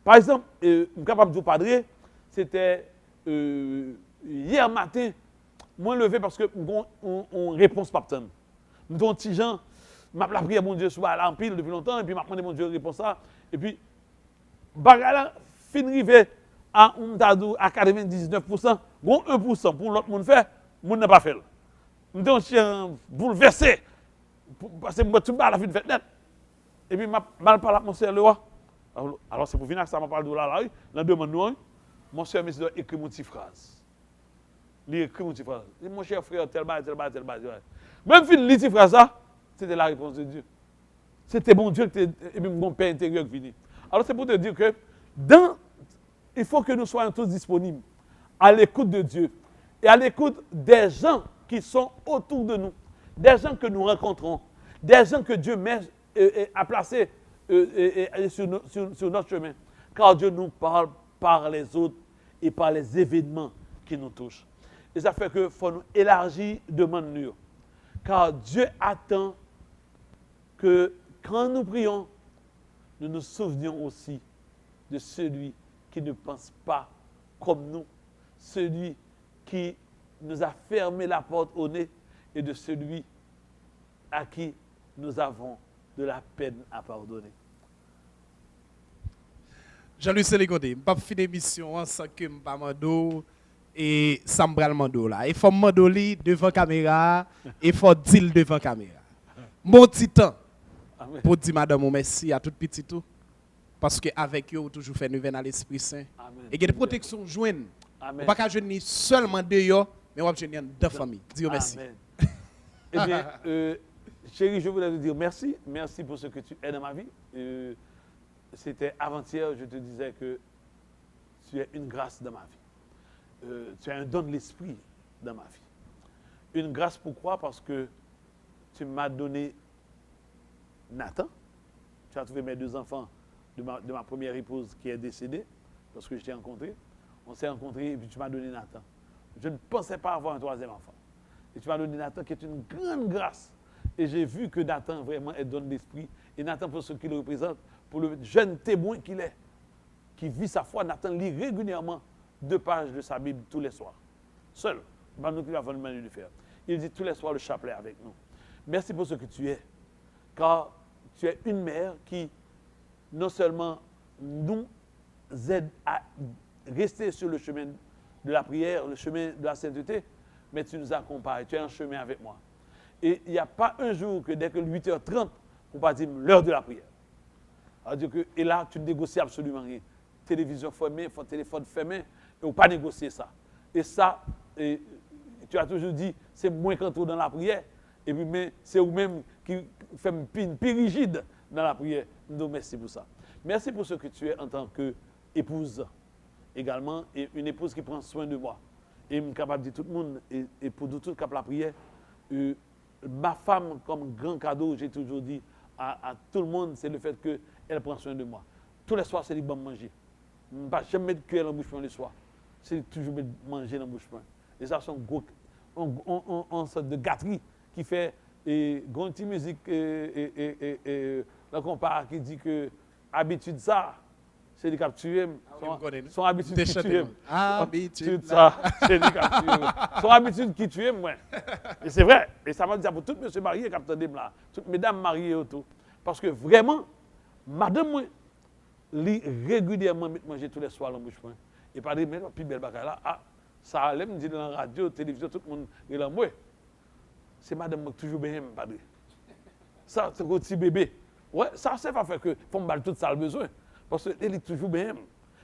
Par exemple, je suis capable de vous parler, c'était hier matin, moi levé parce que on réponse pas tant. Mon petit Jean, m'a la prière mon Dieu soit là en pile depuis longtemps et puis m'a demandé mon Dieu répond ça et puis bagala fin rivé à 99%, bon 1% pour l'autre monde fait, monde n'a pas fait. M'don chien bouleversé parce que moi tout bas la fin fait net. Et puis m'a mal parlé à mon sœur le roi. Alors c'est pour venir ça m'a parlé de là dans demande nous mon sœur me dit écrit mon petite phrase. Il écrit mon petite phrase. Mon cher frère tel bas. Même fin de phrase ça, c'était la réponse de Dieu. C'était mon Dieu et puis mon Père intérieur qui vient. Alors c'est pour te dire que il faut que nous soyons tous disponibles à l'écoute de Dieu et à l'écoute des gens qui sont autour de nous, des gens que nous rencontrons, des gens que Dieu a placés sur notre chemin. Car Dieu nous parle par les autres et par les événements qui nous touchent. Et ça fait que faut nous élargir demande nous. Car Dieu attend que quand nous prions, nous nous souvenions aussi de celui qui ne pense pas comme nous, celui qui nous a fermé la porte au nez et de celui à qui nous avons de la peine à pardonner. Jean-Louis Sélégonde, je ne vais pas finir l'émission sans que je ne mando et sans me mando là. Il faut me mando devant la caméra et il faut dire devant la caméra. Mon petit temps pour dire madame merci à tout petit tout parce qu'avec eux, on toujours fait nous à l'Esprit Saint. Amen. Et il y a des protections jointes. On ne Amen. peut pas jouer seulement deux, mais on va jouer deux familles. Dis merci. Amen. Eh bien, chérie, je voulais te dire merci. Merci pour ce que tu es dans ma vie. C'était avant-hier, je te disais que tu es une grâce dans ma vie. Tu es un don de l'esprit dans ma vie. Une grâce pourquoi? Parce que tu m'as donné Nathan. Tu as trouvé mes deux enfants de ma première épouse qui est décédée lorsque je t'ai rencontré. On s'est rencontrés et puis tu m'as donné Nathan. Je ne pensais pas avoir un troisième enfant. Et tu m'as donné Nathan qui est une grande grâce. Et j'ai vu que Nathan vraiment est don d'esprit. Et Nathan, pour ce qu'il représente, pour le jeune témoin qu'il est, qui vit sa foi, Nathan lit régulièrement 2 pages de sa Bible tous les soirs. Seul. Nous qui avons le manière de faire. Il dit tous les soirs le chapelet avec nous. Merci pour ce que tu es. Car tu es une mère qui, non seulement nous aide à rester sur le chemin de la prière, le chemin de la sainteté, mais tu nous accompagnes, tu es en chemin avec moi. Et il n'y a pas un jour que dès que 8h30, on va dire l'heure de la prière. C'est-à-dire que, et là, tu ne négocies absolument rien. Télévision fermée, téléphone fermé, et on ne peut pas négocier ça. Et ça, tu as toujours dit, c'est moins qu'entrer dans la prière, et puis mais c'est vous-même qui fait une plus rigide dans la prière. Donc merci pour ça. Merci pour ce que tu es en tant qu'épouse également, et une épouse qui prend soin de moi. Et je suis capable de dire tout le monde, et pour tout le cap la prière, ma femme, comme grand cadeau, j'ai toujours dit à tout le monde, c'est le fait qu'elle prend soin de moi. Tous les soirs, c'est lui qui manger. Je ne vais pas jamais mettre cuillère dans la bouche le soir. C'est toujours manger dans la bouche. Et ça, c'est une sorte de gâterie qui fait une petite musique, là qu'on parle, qui dit que habitude ça, c'est lui qui a tué. Son habitude qui tue. Habitude ça, c'est lui qui a tué. Son habitude qui tue, moi. Et c'est vrai. Et ça m'a dit pour tous les messieurs mariés qui ont là, toutes mesdames mariées autour. Parce que vraiment, madame, moi, lit régulièrement manger tous les soirs dans la bouche. Et pas dire, mais la plus belle bagaille là, ça allait me dire dans la radio, télévision, tout le monde est là, moi. C'est madame qui toujours bien, padre. Ça, c'est un petit bébé. Ouais, ça, c'est pas fait que faut me battre tout ça le besoin. Parce qu'elle est toujours bien.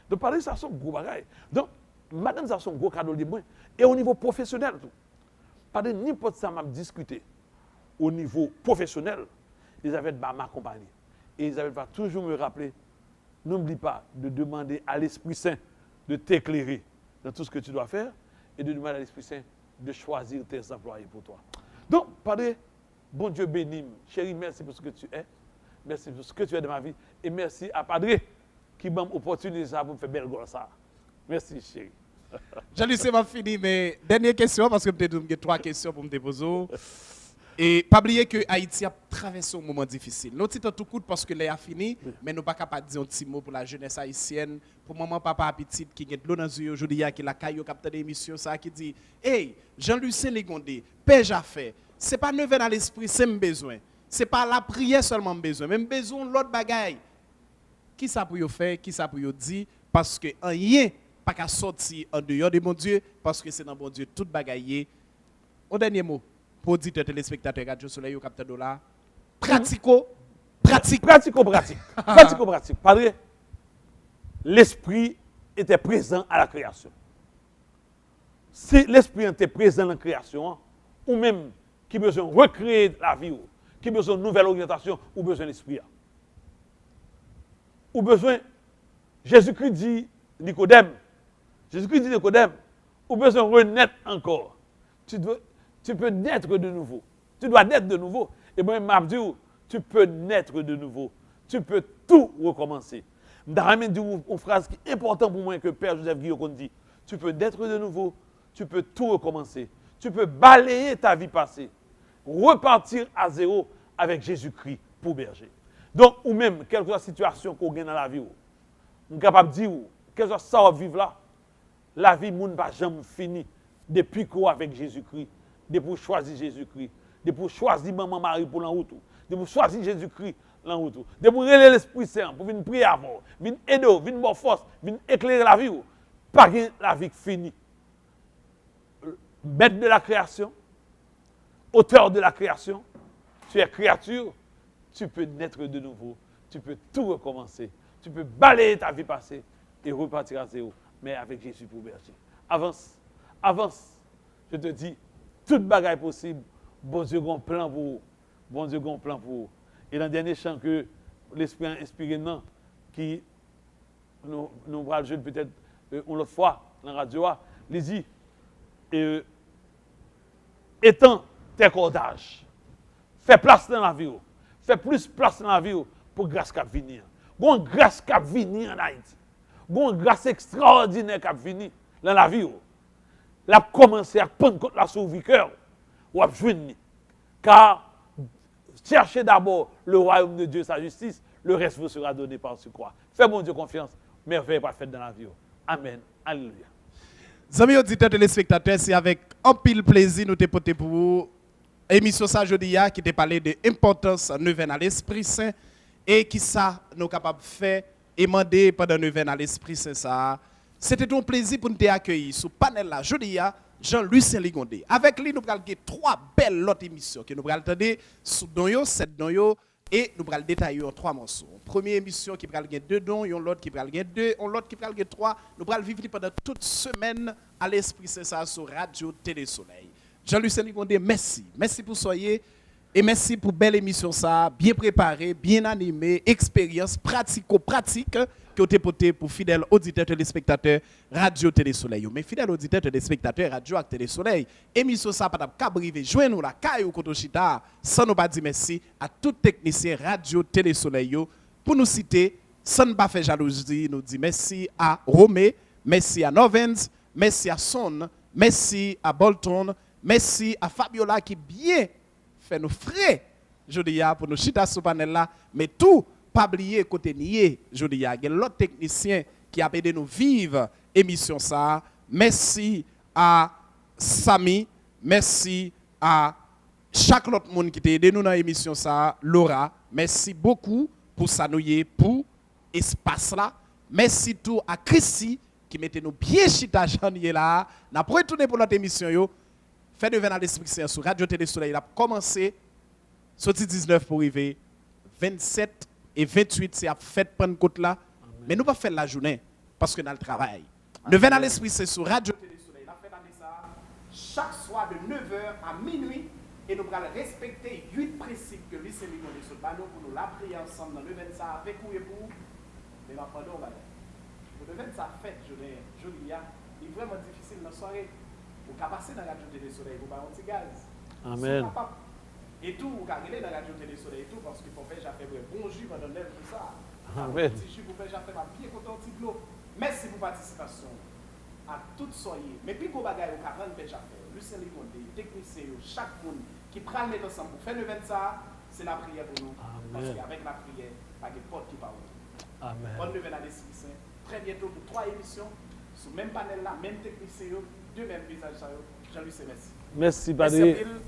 Donc, padre, ça, c'est un gros bagaille. Donc, madame, ça, c'est un gros cadeau de moi. Et au niveau professionnel, tout. Padre, n'importe ça m'a discuté. Au niveau professionnel, Elisabeth va m'accompagner. Et Elisabeth va toujours me rappeler, n'oublie pas de demander à l'Esprit Saint de t'éclairer dans tout ce que tu dois faire et de demander à l'Esprit Saint de choisir tes employés pour toi. Donc, Padre, bon Dieu béni, chérie, merci pour ce que tu es. Merci pour ce que tu es dans ma vie. Et merci à Padre qui m'a opportunité pour me faire belle gosse. Merci, chérie. Jean-Louis, c'est fini, mais dernière question, parce que j'ai 3 questions pour me poser. Et pas oublier que Haïti a traversé un moment difficile. Nous sommes tout coup parce que l'année a fini, mais nous ne pouvons pas dire un petit mot pour la jeunesse haïtienne, pour maman, papa, petite qui est de l'eau dans les yeux aujourd'hui, qui est la caillou capteur d'émission, ça qui dit hey, Jean-Louis Sélégonde, Père a fait, ce n'est pas neuf dans l'esprit, c'est un besoin. Ce n'est pas la prière seulement besoin, même besoin de l'autre bagaille. Qui ça pour faire, qui ça pour dire, parce que rien pas qu'à sortir en dehors de mon Dieu, parce que c'est dans mon Dieu tout bagaille. Au dernier mot. Pour auditeurs, téléspectateurs, Radio Soleil, au capteur dollar, pratique. Padre, l'esprit était présent à la création. Si l'esprit était présent dans la création, ou même qui besoin de recréer la vie, qui besoin de nouvelle orientation, ou besoin d'esprit. Ou besoin, Jésus-Christ dit Nicodème, ou besoin de renaître encore. Tu peux naître de nouveau. Tu dois naître de nouveau. Et moi, je dis, tu peux naître de nouveau. Tu peux tout recommencer. Je vais dire une phrase qui est importante pour moi que Père Joseph Guillaume dit. Tu peux naître de nouveau. Tu peux tout recommencer. Tu peux balayer ta vie passée. Repartir à zéro avec Jésus-Christ pour berger. Donc, ou même, quelle que soit la situation qu'on gagne dans la vie, on est capable de dire, quel que soit ça qu'on vit là, la vie ne va jamais finir depuis qu'on avec Jésus-Christ, depuis choisir Jésus-Christ, depuis choisir maman Marie pour la route, depuis choisir Jésus-Christ la route, depuis relayer l'Esprit Saint pour venir prier avant, venir aider, venir bonne force, venir éclairer la vie, pas la vie finie. Maître de la création, auteur de la création, tu es créature, tu peux naître de nouveau, tu peux tout recommencer, tu peux balayer ta vie passée et repartir à zéro, mais avec Jésus pour berger. Avance, avance. Je te dis, toute bagaille possible, bon Dieu a un plan pour vous. Bon Dieu a un plan pour vous. Et dans le dernier chant que l'Esprit a inspiré, qui nous va jouer peut-être une autre fois dans la radio, il dit, étends tes cordages, fais place dans la vie, fais plus place dans la vie pour grâce qui va venir. Une grâce qui va venir en Haïti. Une grâce extraordinaire qui va venir dans la vie. La commencer à prendre contre la sauviqueur ou à jouer. Car cherchez d'abord le royaume de Dieu, sa justice, le reste vous sera donné par ce croix. Fais mon Dieu confiance, merveille pas faite dans la vie. Amen. Alléluia. Amis auditeurs, téléspectateurs, c'est avec un pile plaisir nous t'ai porté pour vous émission ça jeudi qui t'a parlé de l'importance neuvaine à l'Esprit Saint et qui ça nous capable de faire et demander pendant neuvaine à l'Esprit Saint ça. C'était un plaisir pour nous accueillir sur panel là jeudi Jean-Lucien Ligondé. Avec lui nous allons avoir 3 belles autres émissions que nous allons attendre sous don 7 dons et nous allons détailler en 3 morceaux. Première émission qui va gagner 2 dons, l'autre qui va gagner 2, l'autre qui va gagner 3. Nous allons vivre pendant toute semaine à l'Esprit Saint ça sur Radio Télé Soleil. Jean-Lucien Ligondé, merci. Merci pour soyez et merci pour belle émission ça, bien préparée, bien animée, expérience pratico-pratique que vous avez porté pour fidèles auditeurs téléspectateurs Radio Télé Soleil. Mais fidèles auditeurs téléspectateurs Radio Télé Soleil, émission ça pas cabriver, joindre la caille ou Kotochita, sans nous pas dire merci à tout technicien Radio Télé Soleil pour nous citer, sans ne pas faire jalousie, nous dit merci à Romé, merci à Novens, merci à Son, merci à Bolton, merci à Fabiola qui bien fait nous frais jeudi pour nous chita sur panel là, mais tout pas oublier côté nié jeudi il y a l'autre technicien qui a aidé nous vivre émission ça. Merci à Sami, merci à chaque autre monde qui t'a aidé nous dans l'émission ça, Laura, merci beaucoup pour ça nous pour espace là. Merci tout à Chrissy qui mettait nous bien chita janier là. N'a pas retourner pour notre émission yo. Fait de à l'Esprit Saint sur Radio Télé Soleil, il a commencé sorti 19 pour arriver 27 et 28 c'est à fête Pentecôte là. Mais nous pas faire la journée parce que dans le travail. Le à l'Esprit Saint sur Radio Télé Soleil, il a fait ça chaque soir de 9h à minuit et nous allons respecter 8 principes que lui c'est lui sur le panneau pour nous la prier ensemble dans le 20 ça avec vous et pour mais ma pardon pour le 20 ça fête journée jolie il est vraiment difficile dans la soirée. Vous pouvez passer dans la Radio Télé Soleil, vous avez un petit gaz. Amen. Et tout, vous pouvez aller dans la Radio Télé Soleil et tout, parce qu'il faut faire, j'ai fait un bon jus pendant 9 tout ça. Amen. Si je vous fais, j'ai fait bien content petit l'eau. Merci pour votre participation. À toutes soyez. Mais puis, pour bagaille, vous pouvez faire, j'ai fait. Lucien Ligondé, technicien, chaque monde qui prend les ensemble pour faire le 20 ça, c'est la prière pour nous. Amen. Parce qu'avec la prière, pas de porte qui parle. Amen. Bonne nouvelle à l'Esprit Saint. Très bientôt pour 3 émissions, sur le même panel là, même technicien. Deux mêmes visages, Jean-Lucien, merci. Merci, Padre.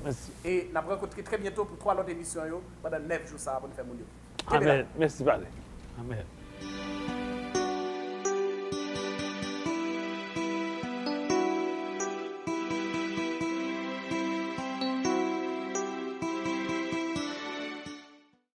Merci. Et nous allons rencontrer très bientôt pour 3 autres émissions pendant 9 jours, ça va nous faire mon Dieu. Amen. Merci, Padre. Amen.